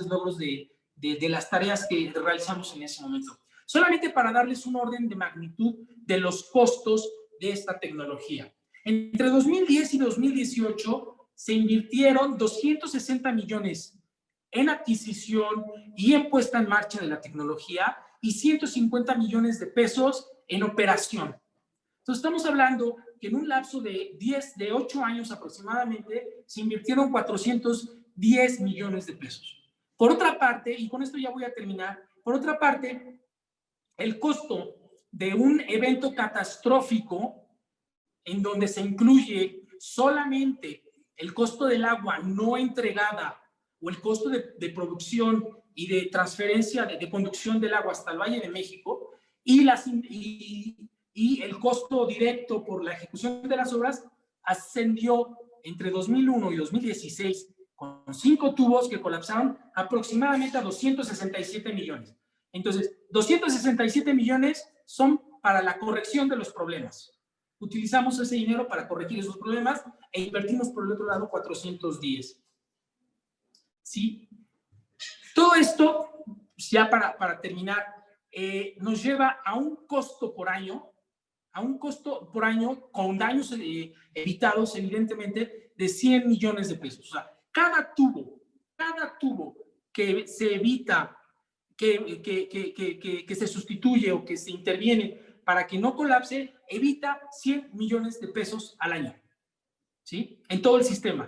logros de las tareas que realizamos en ese momento. Solamente para darles un orden de magnitud de los costos de esta tecnología. Entre 2010 y 2018 se invirtieron 260 millones en adquisición y en puesta en marcha de la tecnología y 150 millones de pesos en operación. Entonces estamos hablando que en un lapso de 8 años aproximadamente se invirtieron 410 millones de pesos. Por otra parte, y con esto ya voy a terminar, por otra parte, el costo de un evento catastrófico en donde se incluye solamente el costo del agua no entregada o el costo de producción y de transferencia de conducción del agua hasta el Valle de México y el costo directo por la ejecución de las obras ascendió entre 2001 y 2016 con 5 tubos que colapsaron aproximadamente a 267 millones. Entonces, 267 millones son para la corrección de los problemas. Utilizamos ese dinero para corregir esos problemas e invertimos por el otro lado 410. ¿Sí? Todo esto, ya para terminar, nos lleva a un costo por año, con daños evitados, evidentemente, de 100 millones de pesos. O sea, cada tubo que se evita, que se sustituye o que se interviene para que no colapse, evita 100 millones de pesos al año, ¿sí? En todo el sistema.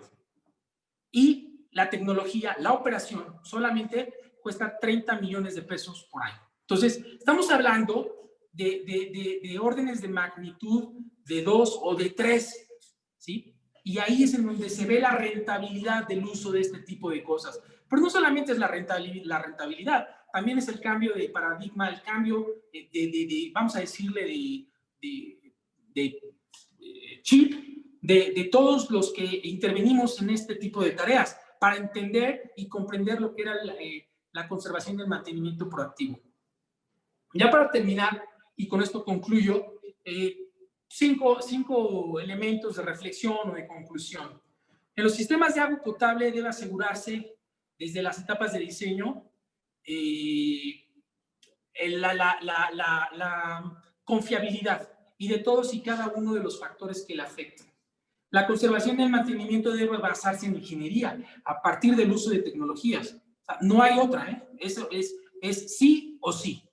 Y la tecnología, la operación, solamente cuesta 30 millones de pesos por año. Entonces, estamos hablando de órdenes de magnitud de 2 o de 3, ¿sí? Y ahí es en donde se ve la rentabilidad del uso de este tipo de cosas. Pero no solamente es la rentabilidad, también es el cambio de paradigma, el cambio vamos a decirle, de chip de todos los que intervenimos en este tipo de tareas para entender y comprender lo que era la conservación del mantenimiento proactivo. Ya para terminar, y con esto concluyo, 5 elementos de reflexión o de conclusión. En los sistemas de agua potable debe asegurarse desde las etapas de diseño la confiabilidad y de todos y cada uno de los factores que la afectan. La conservación del mantenimiento debe basarse en ingeniería a partir del uso de tecnologías. O sea, no hay otra, ¿eh? Eso es sí o sí.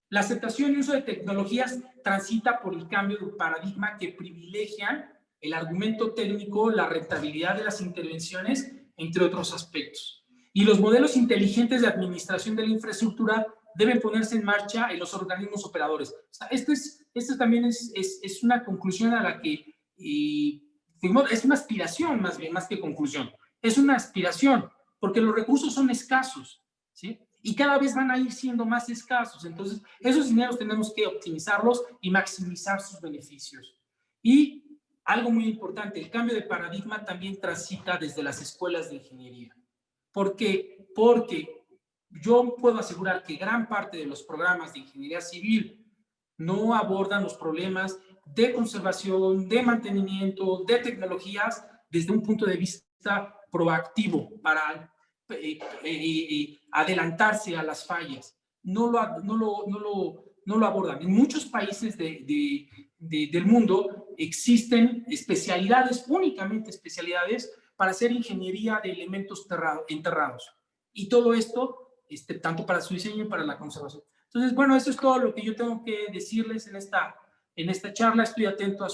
La aceptación y uso de tecnologías transita por el cambio de paradigma que privilegian el argumento técnico, la rentabilidad de las intervenciones, entre otros aspectos. Y los modelos inteligentes de administración de la infraestructura deben ponerse en marcha en los organismos operadores. O sea, esto también es una conclusión a la que es una aspiración más bien, más que conclusión. Es una aspiración, porque los recursos son escasos, ¿sí? Y cada vez van a ir siendo más escasos. Entonces, esos dineros tenemos que optimizarlos y maximizar sus beneficios. Y algo muy importante, el cambio de paradigma también transita desde las escuelas de ingeniería. ¿Por qué? Porque yo puedo asegurar que gran parte de los programas de ingeniería civil no abordan los problemas de conservación, de mantenimiento, de tecnologías desde un punto de vista proactivo para adelantarse a las fallas. No lo abordan. En muchos países del mundo existen especialidades, únicamente especialidades, para hacer ingeniería de elementos enterrados. Y todo esto, tanto para su diseño y para la conservación. Entonces, bueno, eso es todo lo que yo tengo que decirles en esta charla. Estoy atento a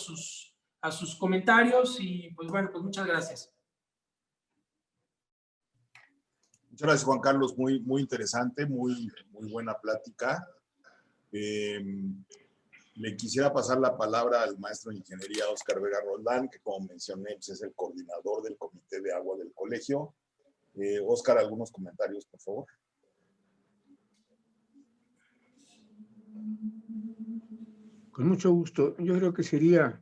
sus comentarios y, pues bueno, pues muchas gracias. Muchas gracias, Juan Carlos. Muy, muy interesante, muy buena plática. Le quisiera pasar la palabra al maestro de ingeniería, Óscar Vega Roldán, que como mencioné, pues es el coordinador del Comité de Agua del colegio. Óscar, algunos comentarios, por favor. Con mucho gusto. Yo creo que sería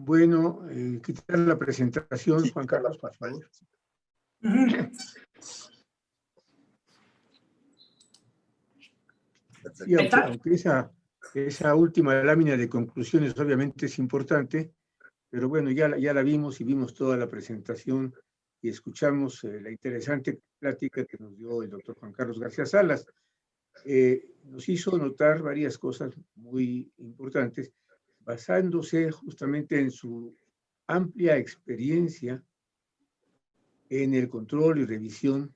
Bueno, quitar la presentación, Juan Carlos, por favor. Sí, aunque esa última lámina de conclusiones obviamente es importante, pero bueno, ya la vimos y vimos toda la presentación y escuchamos la interesante plática que nos dio el doctor Juan Carlos García Salas. Nos hizo notar varias cosas muy importantes, basándose justamente en su amplia experiencia en el control y revisión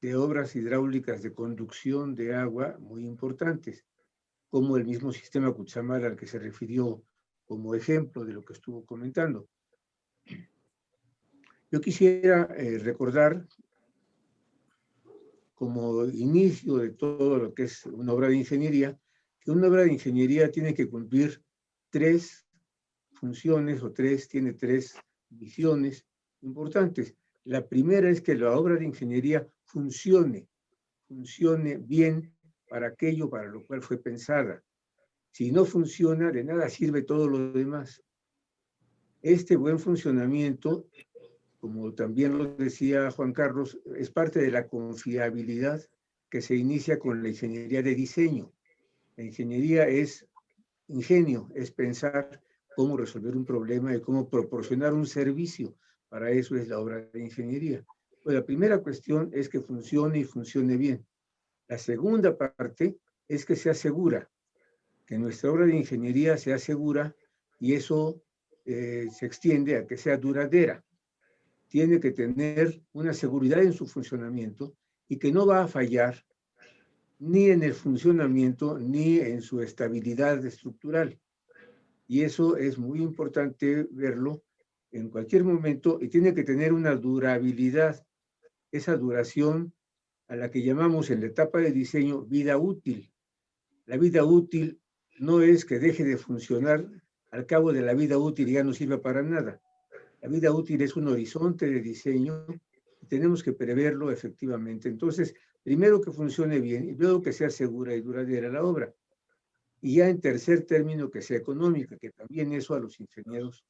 de obras hidráulicas de conducción de agua muy importantes, como el mismo sistema Cutzamala al que se refirió como ejemplo de lo que estuvo comentando. Yo quisiera recordar, como inicio de todo lo que es una obra de ingeniería, que una obra de ingeniería tiene que cumplir 3 funciones tiene 3 misiones importantes. La primera es que la obra de ingeniería funcione bien para aquello para lo cual fue pensada. Si no funciona, de nada sirve todo lo demás. Este buen funcionamiento, como también lo decía Juan Carlos, es parte de la confiabilidad que se inicia con la ingeniería de diseño. La ingeniería es ingenio, es pensar cómo resolver un problema y cómo proporcionar un servicio. Para eso es la obra de ingeniería. Pues la primera cuestión es que funcione y funcione bien. La segunda parte es que sea segura, que nuestra obra de ingeniería sea segura y eso se extiende a que sea duradera. Tiene que tener una seguridad en su funcionamiento y que no va a fallar ni en el funcionamiento ni en su estabilidad estructural. Y eso es muy importante verlo en cualquier momento y tiene que tener una durabilidad, esa duración a la que llamamos en la etapa de diseño vida útil. La vida útil no es que deje de funcionar al cabo de la vida útil y ya no sirva para nada. La vida útil es un horizonte de diseño y tenemos que preverlo efectivamente. Entonces, primero que funcione bien y luego que sea segura y duradera la obra. Y ya en tercer término, que sea económica, que también eso a los ingenieros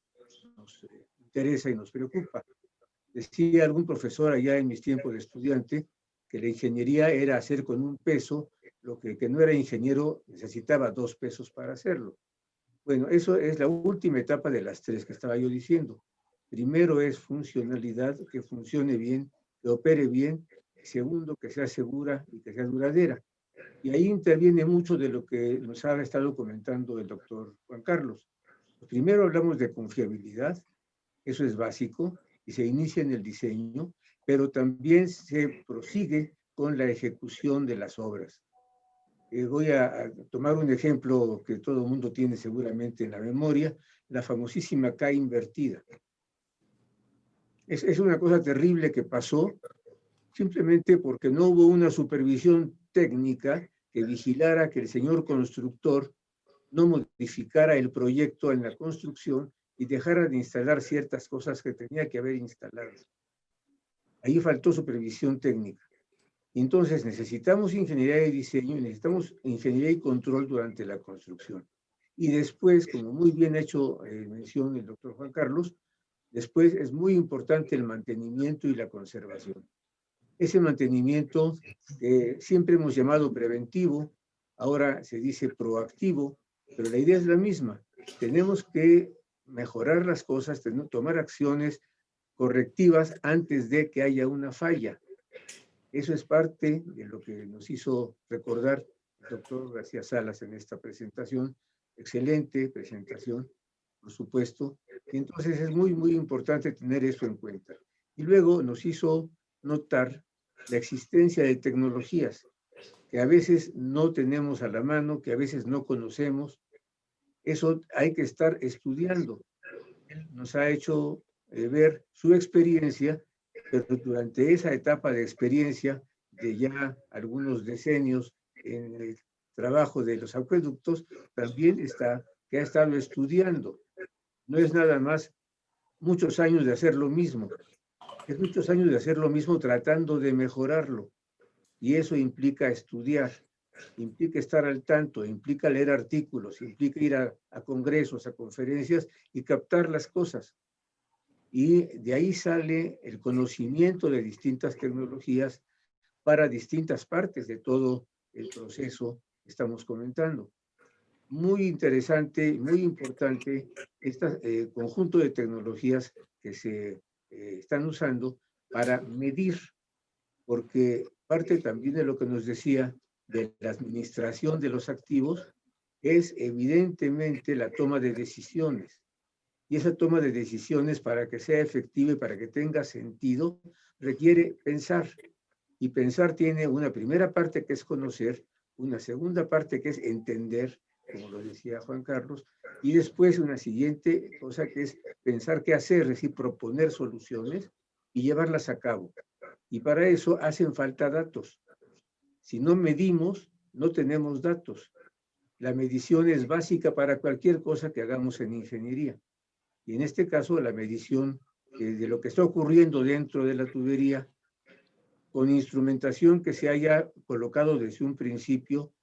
nos interesa y nos preocupa. Decía algún profesor allá en mis tiempos de estudiante que la ingeniería era hacer con 1 peso lo que el que no era ingeniero necesitaba 2 pesos para hacerlo. Bueno, eso es la última etapa de las 3 que estaba yo diciendo. Primero es funcionalidad, que funcione bien, que opere bien. Segundo, que sea segura y que sea duradera. Y ahí interviene mucho de lo que nos ha estado comentando el doctor Juan Carlos. Primero hablamos de confiabilidad, eso es básico, y se inicia en el diseño, pero también se prosigue con la ejecución de las obras. Voy a tomar un ejemplo que todo el mundo tiene seguramente en la memoria, la famosísima K invertida. Es una cosa terrible que pasó simplemente porque no hubo una supervisión técnica que vigilara que el señor constructor no modificara el proyecto en la construcción y dejara de instalar ciertas cosas que tenía que haber instalado. Ahí faltó supervisión técnica. Entonces necesitamos ingeniería de diseño y necesitamos ingeniería y control durante la construcción. Y después, como muy bien ha hecho mención el doctor Juan Carlos, después es muy importante el mantenimiento y la conservación. Ese mantenimiento que siempre hemos llamado preventivo, ahora se dice proactivo, pero la idea es la misma. Tenemos que mejorar las cosas, tomar acciones correctivas antes de que haya una falla. Eso es parte de lo que nos hizo recordar el doctor García Salas en esta presentación. Excelente presentación, por supuesto. Y entonces es muy, muy importante tener esto en cuenta. Y luego nos hizo notar la existencia de tecnologías que a veces no tenemos a la mano, que a veces no conocemos. Eso hay que estar estudiando. Él nos ha hecho ver su experiencia, pero durante esa etapa de experiencia de ya algunos decenios en el trabajo de los acueductos, también que ha estado estudiando. No es nada más muchos años de hacer lo mismo, es muchos años de hacer lo mismo tratando de mejorarlo. Y eso implica estudiar. implica estar al tanto, implica leer artículos, implica ir a congresos, a conferencias y captar las cosas. Y de ahí sale el conocimiento de distintas tecnologías para distintas partes de todo el proceso que estamos comentando. Muy interesante, muy importante este conjunto de tecnologías que se están usando para medir, porque parte también de lo que nos decía de la administración de los activos es evidentemente la toma de decisiones. Y esa toma de decisiones, para que sea efectiva y para que tenga sentido, requiere pensar. Y pensar tiene una primera parte que es conocer, una segunda parte que es entender, como lo decía Juan Carlos, y después una siguiente cosa que es pensar qué hacer, es decir, proponer soluciones y llevarlas a cabo. Y para eso hacen falta datos. Si no medimos, no tenemos datos. La medición es básica para cualquier cosa que hagamos en ingeniería. Y en este caso, la medición de lo que está ocurriendo dentro de la tubería, con instrumentación que se haya colocado desde un principio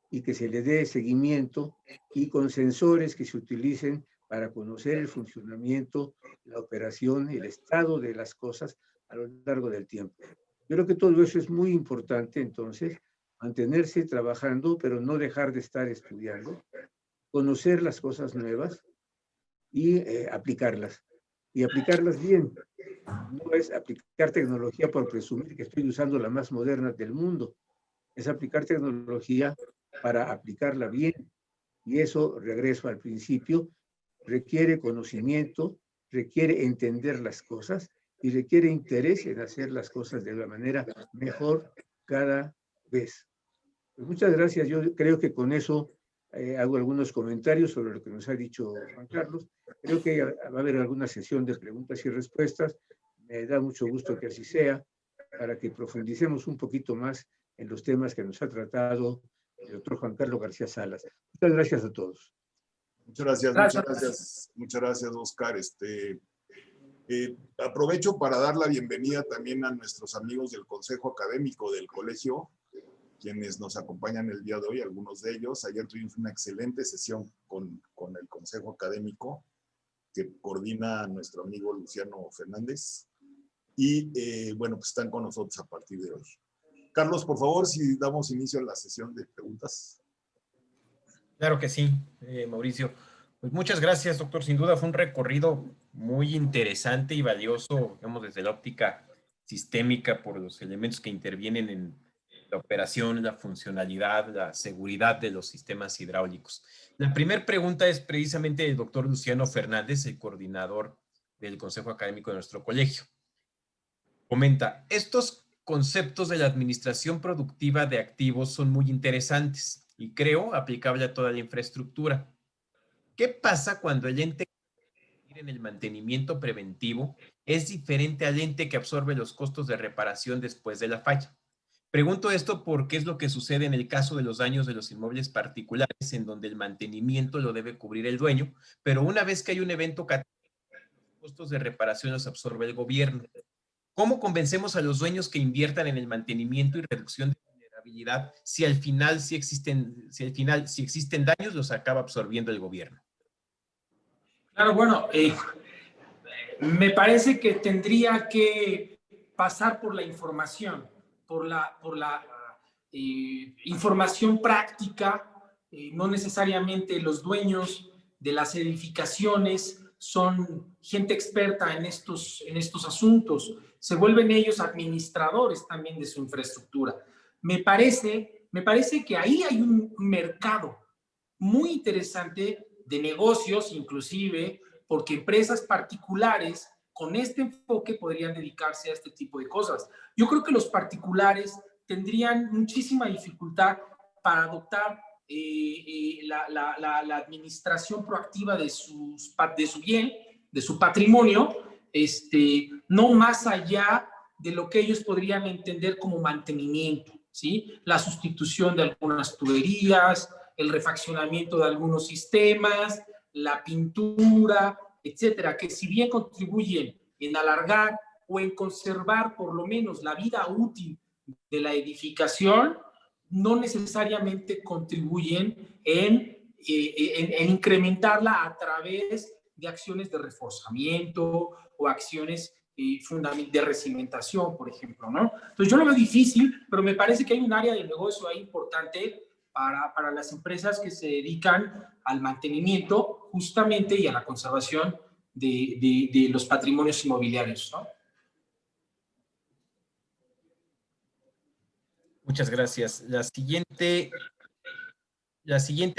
y que se le dé seguimiento, y con sensores que se utilicen para conocer el funcionamiento, la operación y el estado de las cosas a lo largo del tiempo. Yo creo que todo eso es muy importante, entonces, mantenerse trabajando, pero no dejar de estar estudiando, conocer las cosas nuevas y aplicarlas. Y aplicarlas bien. No es aplicar tecnología por presumir que estoy usando la más moderna del mundo. Es aplicar tecnología para aplicarla bien. Y eso, regreso al principio, requiere conocimiento, requiere entender las cosas y requiere interés en hacer las cosas de la manera mejor cada vez. Pues muchas gracias. Yo creo que con eso hago algunos comentarios sobre lo que nos ha dicho Juan Carlos. Creo que va a haber alguna sesión de preguntas y respuestas. Me da mucho gusto que así sea, para que profundicemos un poquito más en los temas que nos ha tratado el doctor Juan Carlos García Salas. Muchas gracias a todos. Muchas gracias, Oscar. Aprovecho para dar la bienvenida también a nuestros amigos del Consejo Académico del Colegio, quienes nos acompañan el día de hoy, algunos de ellos. Ayer tuvimos una excelente sesión con el Consejo Académico que coordina nuestro amigo Luciano Fernández. Y bueno, pues están con nosotros a partir de hoy. Carlos, por favor, si damos inicio a la sesión de preguntas. Claro que sí, Mauricio. Pues muchas gracias, doctor. Sin duda fue un recorrido muy interesante y valioso, digamos, desde la óptica sistémica por los elementos que intervienen en la operación, la funcionalidad, la seguridad de los sistemas hidráulicos. La primera pregunta es precisamente del doctor Luciano Fernández, el coordinador del Consejo Académico de nuestro colegio. Comenta, estos conceptos de la administración productiva de activos son muy interesantes y creo aplicable a toda la infraestructura. ¿Qué pasa cuando el ente en el mantenimiento preventivo es diferente al ente que absorbe los costos de reparación después de la falla? Pregunto esto porque es lo que sucede en el caso de los daños de los inmuebles particulares, en donde el mantenimiento lo debe cubrir el dueño, pero una vez que hay un evento catastrófico, los costos de reparación los absorbe el gobierno. ¿Cómo convencemos a los dueños que inviertan en el mantenimiento y reducción de vulnerabilidad si al final, si existen daños, los acaba absorbiendo el gobierno? Claro, bueno, me parece que tendría que pasar por la información, por la información práctica. No necesariamente los dueños de las edificaciones son gente experta en estos asuntos. Se vuelven ellos administradores también de su infraestructura. Me parece que ahí hay un mercado muy interesante de negocios, inclusive, porque empresas particulares con este enfoque podrían dedicarse a este tipo de cosas. Yo creo que los particulares tendrían muchísima dificultad para adoptar la administración proactiva de su bien, de su patrimonio, no más allá de lo que ellos podrían entender como mantenimiento, ¿sí? La sustitución de algunas tuberías, el refaccionamiento de algunos sistemas, la pintura, etcétera, que si bien contribuyen en alargar o en conservar por lo menos la vida útil de la edificación, no necesariamente contribuyen en incrementarla a través de acciones de reforzamiento o acciones de recimentación, por ejemplo, ¿no? Entonces yo lo veo difícil, pero me parece que hay un área de negocio ahí importante para las empresas que se dedican al mantenimiento justamente y a la conservación de los patrimonios inmobiliarios, ¿no? Muchas gracias. La siguiente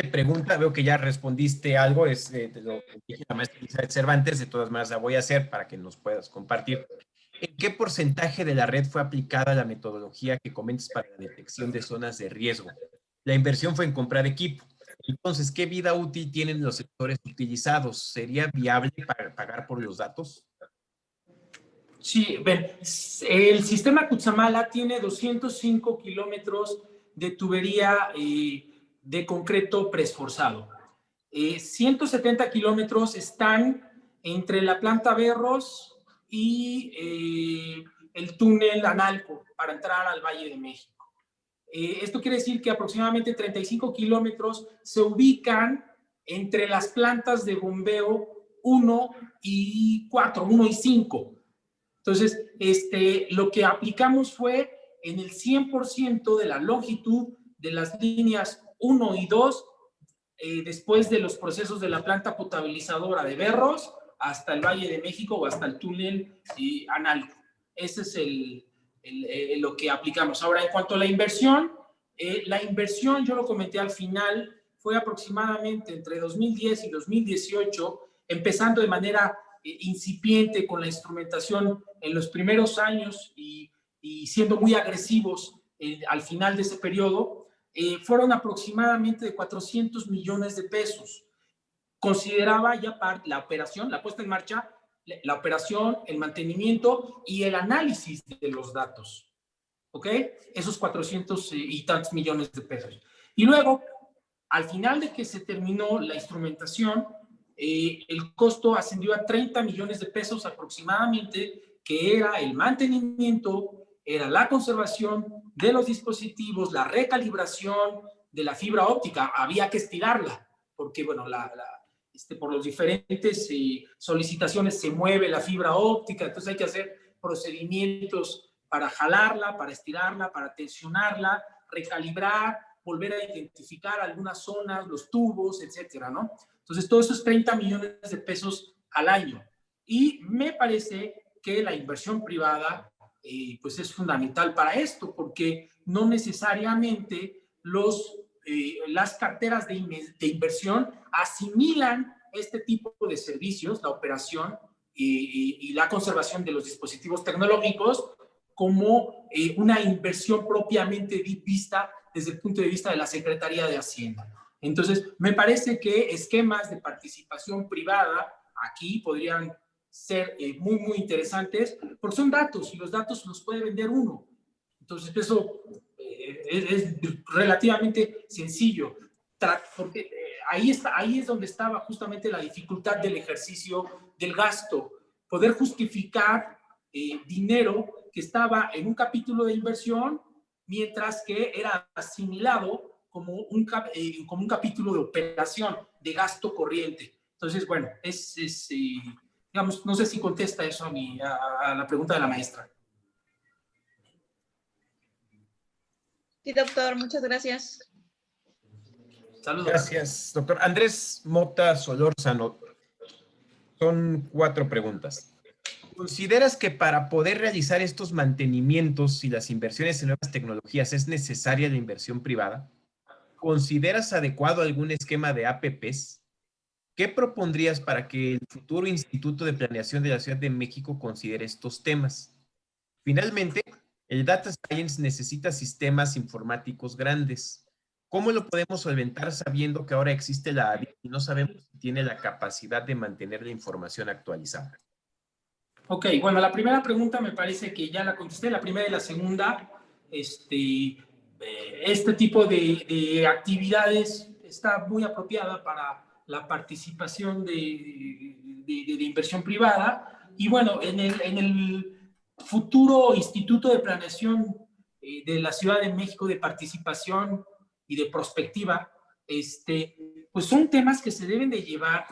pregunta, veo que ya respondiste algo, es de lo que dije la maestra Elizabeth Cervantes, de todas maneras la voy a hacer para que nos puedas compartir. ¿En qué porcentaje de la red fue aplicada la metodología que comentas para la detección de zonas de riesgo? La inversión fue en comprar equipo. Entonces, ¿qué vida útil tienen los sectores utilizados? ¿Sería viable pagar por los datos? Sí, ven, el sistema Cutzamala tiene 205 kilómetros de tubería de concreto preesforzado. 170 kilómetros están entre la planta Berros y el túnel Analco para entrar al Valle de México. Esto quiere decir que aproximadamente 35 kilómetros se ubican entre las plantas de bombeo 1 y 4, 1 y 5. Entonces, lo que aplicamos fue en el 100% de la longitud de las líneas 1 y 2, después de los procesos de la planta potabilizadora de Berros hasta el Valle de México o hasta el túnel Analco. Ese es lo que aplicamos. Ahora, en cuanto a la inversión, yo lo comenté al final, fue aproximadamente entre 2010 y 2018, empezando de manera incipiente con la instrumentación en los primeros años y siendo muy agresivos al final de ese periodo, fueron aproximadamente de 400 millones de pesos. Consideraba ya la operación, la puesta en marcha, la operación, el mantenimiento y el análisis de los datos. ¿Ok? Esos 400 y tantos millones de pesos. Y luego, al final de que se terminó la instrumentación, el costo ascendió a 30 millones de pesos aproximadamente, que era el mantenimiento, era la conservación de los dispositivos, la recalibración de la fibra óptica. Había que estirarla, porque, bueno, por los diferentes solicitaciones se mueve la fibra óptica, entonces hay que hacer procedimientos para jalarla, para estirarla, para tensionarla, recalibrar, volver a identificar algunas zonas, los tubos, etcétera, ¿no? Entonces, todo eso es 30 millones de pesos al año. Y me parece que la inversión privada, pues es fundamental para esto, porque no necesariamente las carteras de inversión asimilan este tipo de servicios, la operación y la conservación de los dispositivos tecnológicos, como una inversión propiamente vista desde el punto de vista de la Secretaría de Hacienda. Entonces, me parece que esquemas de participación privada aquí podrían ser muy, muy interesantes, porque son datos y los datos los puede vender uno. Entonces, eso es relativamente sencillo, porque ahí es donde estaba justamente la dificultad del ejercicio del gasto, poder justificar dinero que estaba en un capítulo de inversión, mientras que era asimilado como un capítulo de operación, de gasto corriente. Entonces, bueno, digamos, no sé si contesta eso a la pregunta de la maestra. Sí, doctor, muchas gracias. Saludos. Gracias, doctor. Andrés Mota Solórzano. Son 4 preguntas. ¿Consideras que para poder realizar estos mantenimientos y las inversiones en nuevas tecnologías es necesaria la inversión privada? ¿Consideras adecuado algún esquema de APPs? ¿Qué propondrías para que el futuro Instituto de Planeación de la Ciudad de México considere estos temas? Finalmente, el Data Science necesita sistemas informáticos grandes. ¿Cómo lo podemos solventar sabiendo que ahora existe la ADI y no sabemos si tiene la capacidad de mantener la información actualizada? Ok, bueno, la primera pregunta me parece que ya la contesté, la primera y la segunda. Este tipo de actividades está muy apropiada para la participación de inversión privada. Y bueno, en el futuro Instituto de Planeación de la Ciudad de México de participación y de prospectiva, pues son temas que se deben de llevar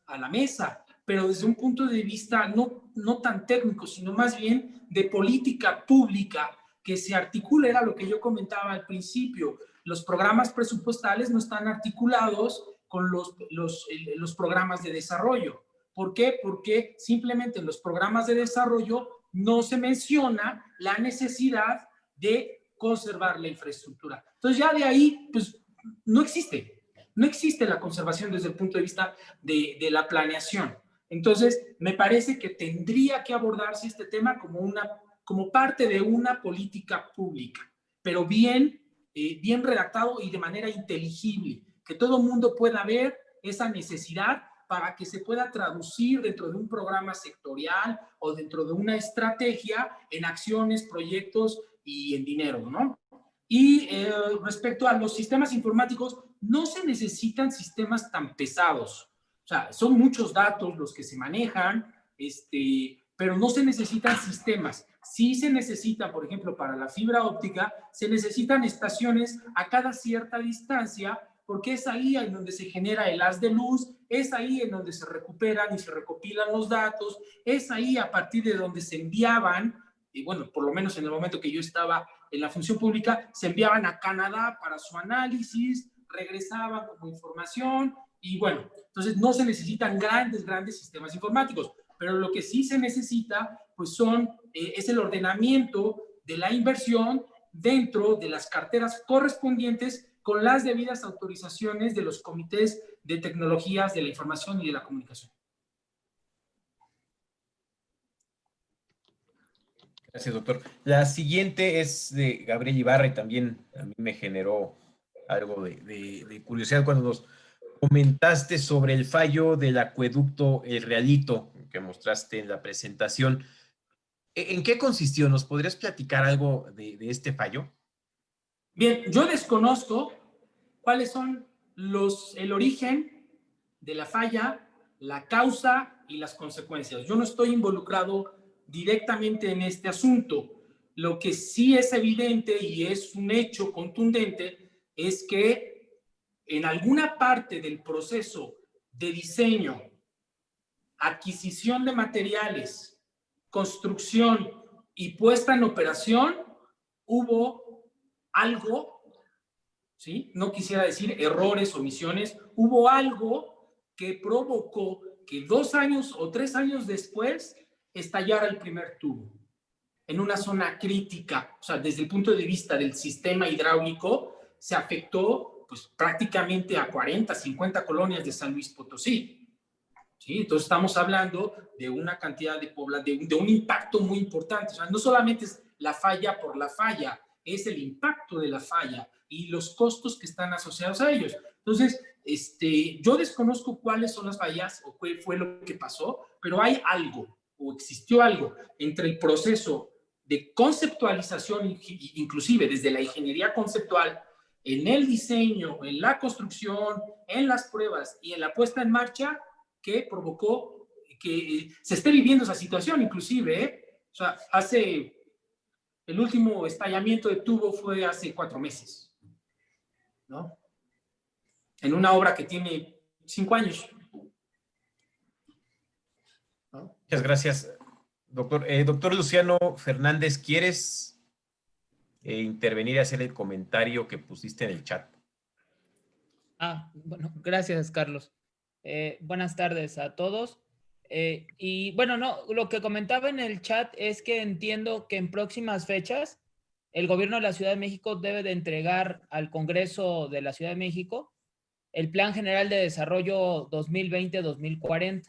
a la mesa, pero desde un punto de vista no tan técnico, sino más bien de política pública que se articula, era lo que yo comentaba al principio. Los programas presupuestales no están articulados con los programas de desarrollo. ¿Por qué? Porque simplemente en los programas de desarrollo no se menciona la necesidad de conservar la infraestructura. Entonces ya de ahí, pues no existe la conservación desde el punto de vista de la planeación. Entonces, me parece que tendría que abordarse este tema como parte de una política pública, pero bien redactado y de manera inteligible, que todo el mundo pueda ver esa necesidad para que se pueda traducir dentro de un programa sectorial o dentro de una estrategia en acciones, proyectos y en dinero, ¿no? Y respecto a los sistemas informáticos, no se necesitan sistemas tan pesados. O sea, son muchos datos los que se manejan, pero no se necesitan sistemas. Sí se necesitan, por ejemplo, para la fibra óptica, se necesitan estaciones a cada cierta distancia, porque es ahí en donde se genera el haz de luz, es ahí en donde se recuperan y se recopilan los datos, es ahí a partir de donde se enviaban, y bueno, por lo menos en el momento que yo estaba en la función pública, se enviaban a Canadá para su análisis, regresaban como información, y bueno, entonces no se necesitan grandes sistemas informáticos, pero lo que sí se necesita, pues es el ordenamiento de la inversión dentro de las carteras correspondientes con las debidas autorizaciones de los comités de tecnologías de la información y de la comunicación. Gracias, doctor. La siguiente es de Gabriel Ibarra y también a mí me generó algo de curiosidad cuando nos comentaste sobre el fallo del acueducto El Realito que mostraste en la presentación. ¿En qué consistió? ¿Nos podrías platicar algo de este fallo? Bien, yo desconozco cuáles son el origen de la falla, la causa y las consecuencias. Yo no estoy involucrado directamente en este asunto. Lo que sí es evidente y es un hecho contundente es que en alguna parte del proceso de diseño, adquisición de materiales, construcción y puesta en operación, hubo algo, ¿sí? No quisiera decir errores, omisiones, hubo algo que provocó que 2 años o 3 años después estallara el primer tubo en una zona crítica. O sea, desde el punto de vista del sistema hidráulico, se afectó pues, prácticamente a 40, 50 colonias de San Luis Potosí. ¿Sí? Entonces estamos hablando de una cantidad de población, de un impacto muy importante. O sea, no solamente es la falla por la falla, es el impacto de la falla y los costos que están asociados a ellos. Entonces, yo desconozco cuáles son las fallas o qué fue lo que pasó, pero hay algo o existió algo entre el proceso de conceptualización, inclusive desde la ingeniería conceptual, en el diseño, en la construcción, en las pruebas y en la puesta en marcha, que provocó que se esté viviendo esa situación, inclusive, O sea, el último estallamiento de tubo fue hace 4 meses, ¿no? En una obra que tiene 5 años. ¿No? Muchas gracias, doctor. Doctor Luciano Fernández, ¿quieres intervenir y hacer el comentario que pusiste en el chat? Bueno, gracias, Carlos. Buenas tardes a todos. Y bueno, no, lo que comentaba en el chat es que entiendo que en próximas fechas el gobierno de la Ciudad de México debe de entregar al Congreso de la Ciudad de México el Plan General de Desarrollo 2020-2040,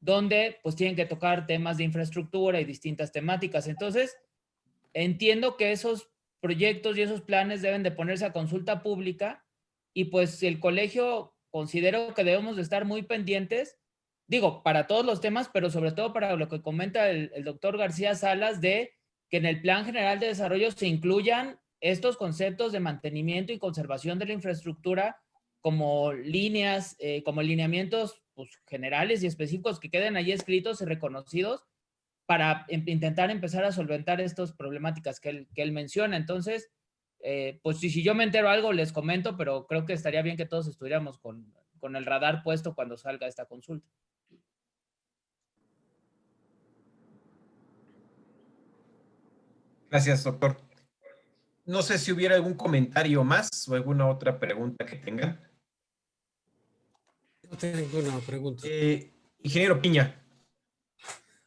donde pues tienen que tocar temas de infraestructura y distintas temáticas. Entonces, entiendo que esos proyectos y esos planes deben de ponerse a consulta pública y pues el colegio considero que debemos de estar muy pendientes, digo, para todos los temas, pero sobre todo para lo que comenta el doctor García Salas, de que en el Plan General de Desarrollo se incluyan estos conceptos de mantenimiento y conservación de la infraestructura como líneas, como lineamientos pues, generales y específicos que queden ahí escritos y reconocidos, para intentar empezar a solventar estas problemáticas que él menciona. Entonces, pues si yo me entero algo, les comento, pero creo que estaría bien que todos estuviéramos con el radar puesto cuando salga esta consulta. Gracias, doctor. No sé si hubiera algún comentario más o alguna otra pregunta que tengan. No tengo ninguna pregunta. Ingeniero Piña.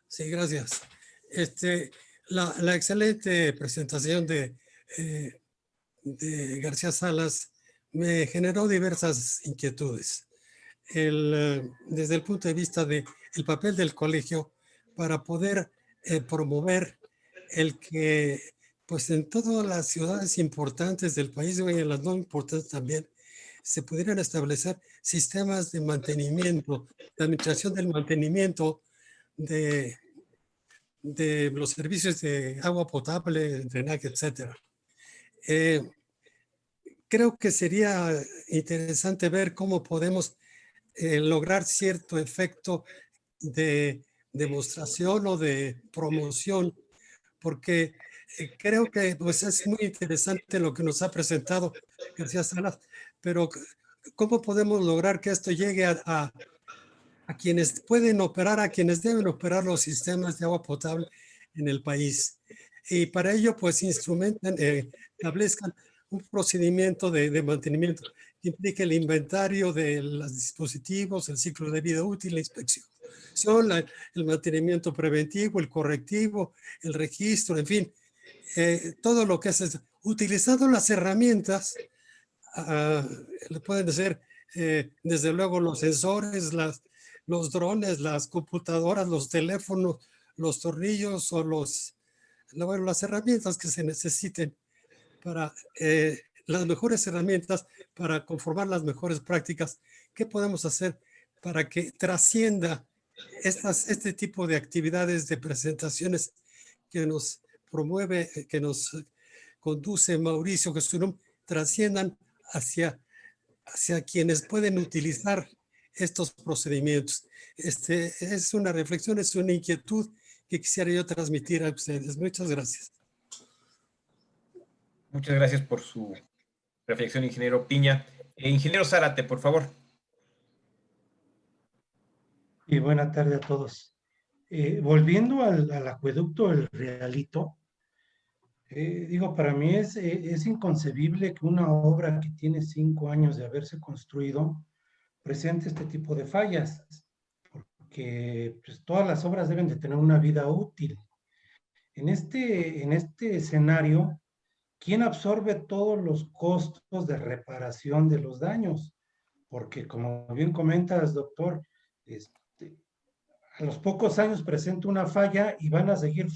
Sí, gracias. La excelente presentación de García Salas me generó diversas inquietudes. Desde el punto de vista del papel del colegio para poder promover el que, pues en todas las ciudades importantes del país y en las no importantes también, se pudieran establecer sistemas de mantenimiento, de administración del mantenimiento de los servicios de agua potable, drenaje, etc. Creo que sería interesante ver cómo podemos lograr cierto efecto de demostración o de promoción, porque creo que pues, es muy interesante lo que nos ha presentado García Salas, pero ¿cómo podemos lograr que esto llegue a quienes pueden operar, a quienes deben operar los sistemas de agua potable en el país? Y para ello, pues, establezcan un procedimiento de mantenimiento que implique el inventario de los dispositivos, el ciclo de vida útil, la inspección, el mantenimiento preventivo, el correctivo, el registro, en fin, todo lo que es utilizando las herramientas, pueden ser desde luego los sensores, los drones, las computadoras, los teléfonos, los tornillos o las herramientas que se necesiten para las mejores herramientas para conformar las mejores prácticas. ¿Qué podemos hacer para que trascienda este tipo de actividades, de presentaciones que nos promueve, que nos conduce Mauricio Gesurum, trasciendan hacia quienes pueden utilizar estos procedimientos? Es una reflexión, es una inquietud que quisiera yo transmitir a ustedes. Muchas gracias. Muchas gracias por su reflexión, ingeniero Piña. Ingeniero Zárate, por favor. Y buena tarde a todos. Volviendo al acueducto El Realito, digo, para mí es inconcebible que una obra que tiene 5 años de haberse construido presente este tipo de fallas, porque pues, todas las obras deben de tener una vida útil. En este escenario, ¿quién absorbe todos los costos de reparación de los daños? Porque como bien comentas, doctor, a los pocos años presenta una falla y van a seguir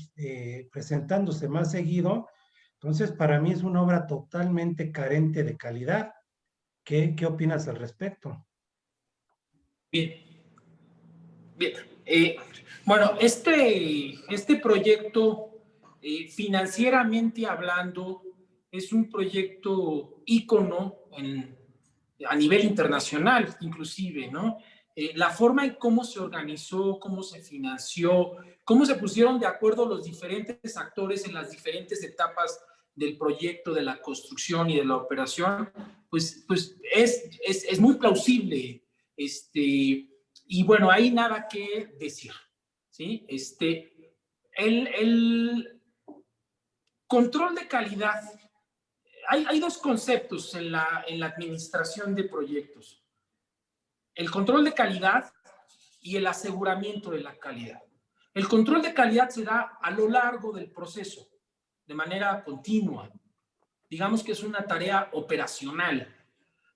presentándose más seguido. Entonces, para mí es una obra totalmente carente de calidad. ¿Qué opinas al respecto? Bien. Bueno, este proyecto, financieramente hablando, es un proyecto ícono a nivel internacional, inclusive, ¿no? La forma en cómo se organizó, cómo se financió, cómo se pusieron de acuerdo los diferentes actores en las diferentes etapas del proyecto, de la construcción y de la operación, pues es muy plausible. Y bueno, hay nada que decir, ¿sí? El control de calidad. Hay dos conceptos en la administración de proyectos. El control de calidad y el aseguramiento de la calidad. El control de calidad se da a lo largo del proceso, de manera continua. Digamos que es una tarea operacional.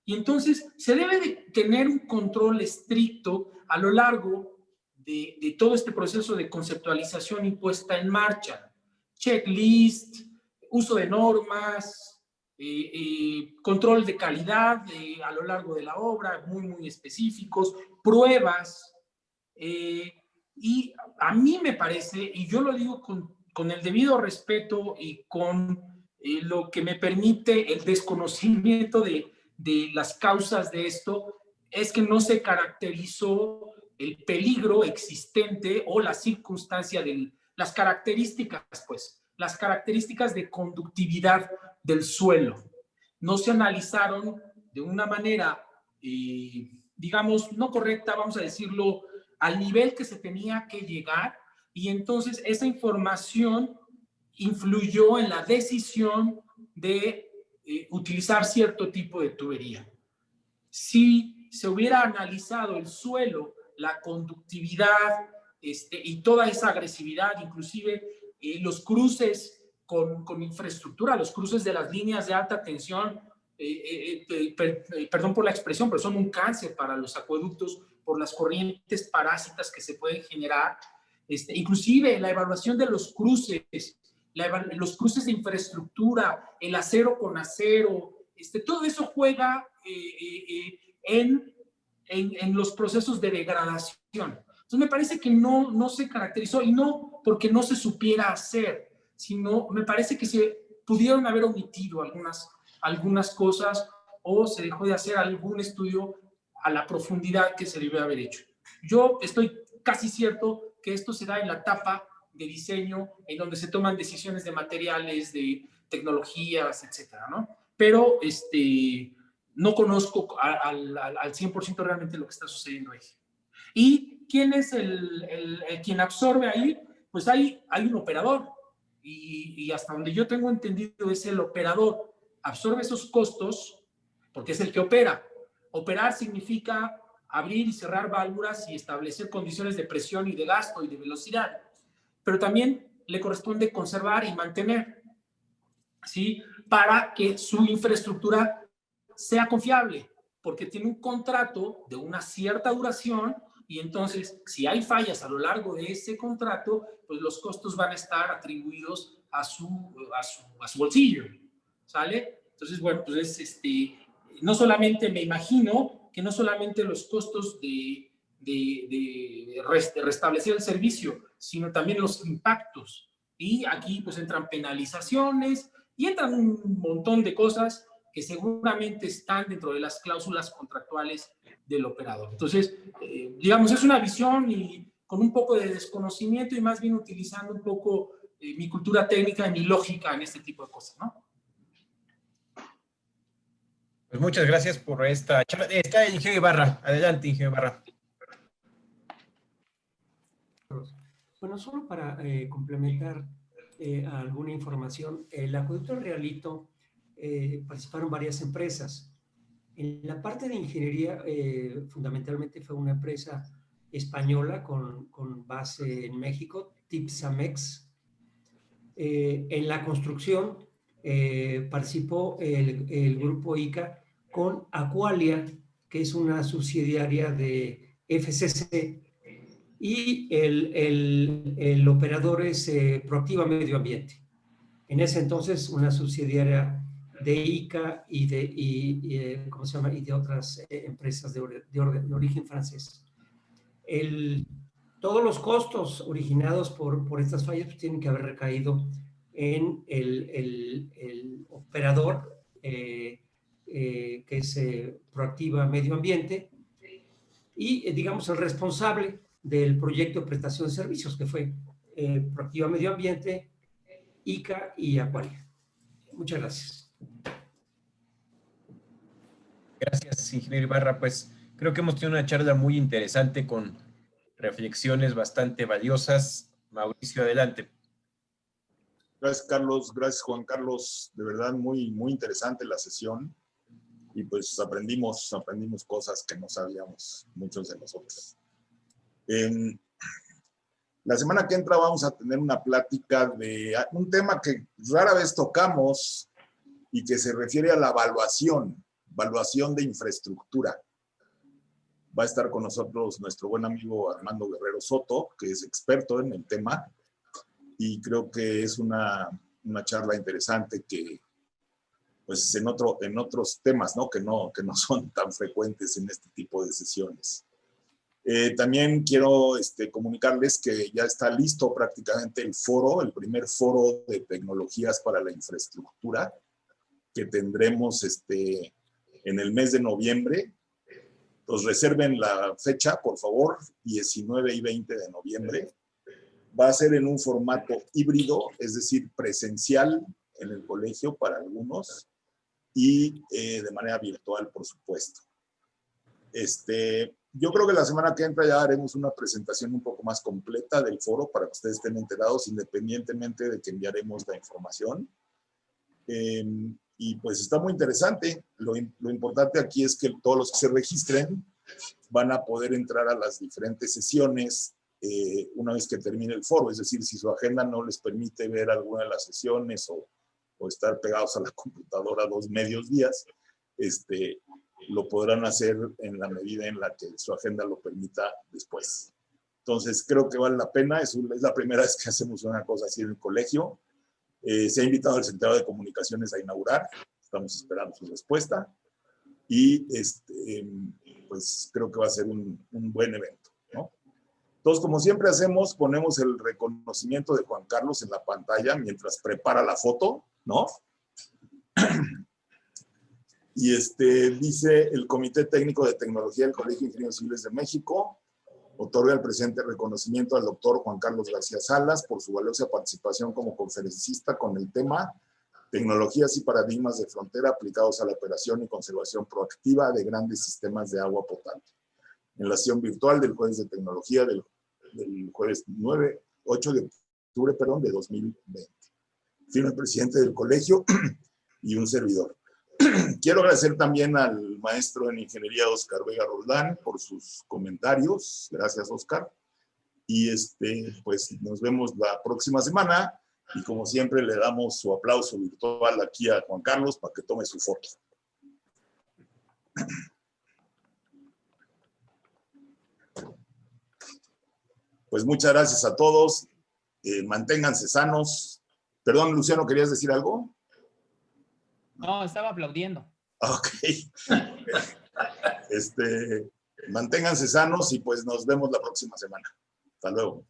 Y entonces se debe de tener un control estricto a lo largo de todo este proceso de conceptualización y puesta en marcha. Checklist, uso de normas, control de calidad a lo largo de la obra, muy específicos, pruebas. Y a mí me parece, y yo lo digo con el debido respeto y con lo que me permite el desconocimiento de las causas de esto, es que no se caracterizó el peligro existente o la circunstancia del las características, pues, las características de conductividad del suelo. No se analizaron de una manera, digamos, no correcta, vamos a decirlo, al nivel que se tenía que llegar, y entonces esa información influyó en la decisión de utilizar cierto tipo de tubería. Si se hubiera analizado el suelo, la conductividad y toda esa agresividad, inclusive los cruces con infraestructura, los cruces de las líneas de alta tensión, perdón por la expresión, pero son un cáncer para los acueductos por las corrientes parásitas que se pueden generar. Inclusive la evaluación de los cruces de infraestructura, el acero con acero, todo eso juega en los procesos de degradación. Entonces me parece que no se caracterizó, y no porque no se supiera hacer, sino me parece que se pudieron haber omitido algunas cosas, o se dejó de hacer algún estudio a la profundidad que se debe haber hecho. Yo estoy casi cierto que esto se da en la etapa de diseño, en donde se toman decisiones de materiales, de tecnologías, etcétera, ¿no? Pero no conozco al 100% realmente lo que está sucediendo ahí. ¿Y quién es quien absorbe ahí? Pues hay un operador, y hasta donde yo tengo entendido es el operador. Absorbe esos costos porque es el que opera. Operar significa abrir y cerrar válvulas y establecer condiciones de presión y de gasto y de velocidad. Pero también le corresponde conservar y mantener, ¿sí? Para que su infraestructura sea confiable, porque tiene un contrato de una cierta duración, y entonces si hay fallas a lo largo de ese contrato, pues los costos van a estar atribuidos a su bolsillo, ¿sale? Entonces, bueno, pues no solamente, me imagino que no solamente los costos de restablecer el servicio, sino también los impactos. Y aquí pues entran penalizaciones y entran un montón de cosas que seguramente están dentro de las cláusulas contractuales del operador. Entonces, digamos, es una visión y con un poco de desconocimiento, y más bien utilizando un poco mi cultura técnica y mi lógica en este tipo de cosas, ¿no? Pues muchas gracias por esta charla. Está el ingeniero Ibarra. Adelante, ingeniero Ibarra. Bueno, solo para complementar alguna información, el acueducto del Realito participaron varias empresas. En la parte de ingeniería, fundamentalmente fue una empresa española con base en México, Tipsamex. En la construcción participó el grupo ICA con Aqualia, que es una subsidiaria de FCC, y el operador es Proactiva Medio Ambiente. En ese entonces, una subsidiaria de ICA y de otras empresas de origen francés. Todos los costos originados por estas fallas pues, tienen que haber recaído en el operador, que es Proactiva Medio Ambiente, y digamos el responsable del proyecto de prestación de servicios, que fue Proactiva Medio Ambiente, ICA y Aqualia. Muchas gracias. Gracias, ingeniero Ibarra. Pues creo que hemos tenido una charla muy interesante con reflexiones bastante valiosas. Mauricio, adelante. Gracias, Carlos. Gracias, Juan Carlos. De verdad, muy, muy interesante la sesión. Y pues aprendimos cosas que no sabíamos muchos de nosotros. La semana que entra vamos a tener una plática de un tema que rara vez tocamos y que se refiere a la evaluación de infraestructura. Va a estar con nosotros nuestro buen amigo Armando Guerrero Soto, que es experto en el tema, y creo que es una charla interesante que, pues, en otros temas, ¿no? Que no son tan frecuentes en este tipo de sesiones. También quiero comunicarles que ya está listo prácticamente el primer foro de tecnologías para la infraestructura, que tendremos en el mes de noviembre. Pues reserven la fecha, por favor, 19 y 20 de noviembre. Va a ser en un formato híbrido, es decir, presencial en el colegio para algunos y de manera virtual, por supuesto. Yo creo que la semana que entra ya haremos una presentación un poco más completa del foro para que ustedes estén enterados, independientemente de que enviaremos la información. Y pues está muy interesante. Lo importante aquí es que todos los que se registren van a poder entrar a las diferentes sesiones una vez que termine el foro. Es decir, si su agenda no les permite ver alguna de las sesiones o estar pegados a la computadora 2 medios días, lo podrán hacer en la medida en la que su agenda lo permita después. Entonces, creo que vale la pena. Es la primera vez que hacemos una cosa así en el colegio. Se ha invitado al Secretario de Comunicaciones a inaugurar. Estamos esperando su respuesta. Y pues creo que va a ser un buen evento, ¿no? Entonces, como siempre hacemos, ponemos el reconocimiento de Juan Carlos en la pantalla mientras prepara la foto, ¿no? Y dice: el Comité Técnico de Tecnología del Colegio de Ingenieros Civiles de México otorga el presente reconocimiento al doctor Juan Carlos García Salas por su valiosa participación como conferencista con el tema Tecnologías y paradigmas de frontera aplicados a la operación y conservación proactiva de grandes sistemas de agua potable, en la sesión virtual del Jueves de Tecnología del jueves 8 de octubre de 2020. Firma el presidente del colegio y un servidor. Quiero agradecer también al maestro en Ingeniería, Oscar Vega Roldán, por sus comentarios. Gracias, Oscar. Y pues nos vemos la próxima semana. Y como siempre, le damos su aplauso virtual aquí a Juan Carlos para que tome su foto. Pues muchas gracias a todos. Manténganse sanos. Perdón, Luciano, ¿querías decir algo? No, estaba aplaudiendo. Ok. Manténganse sanos y pues nos vemos la próxima semana. Hasta luego.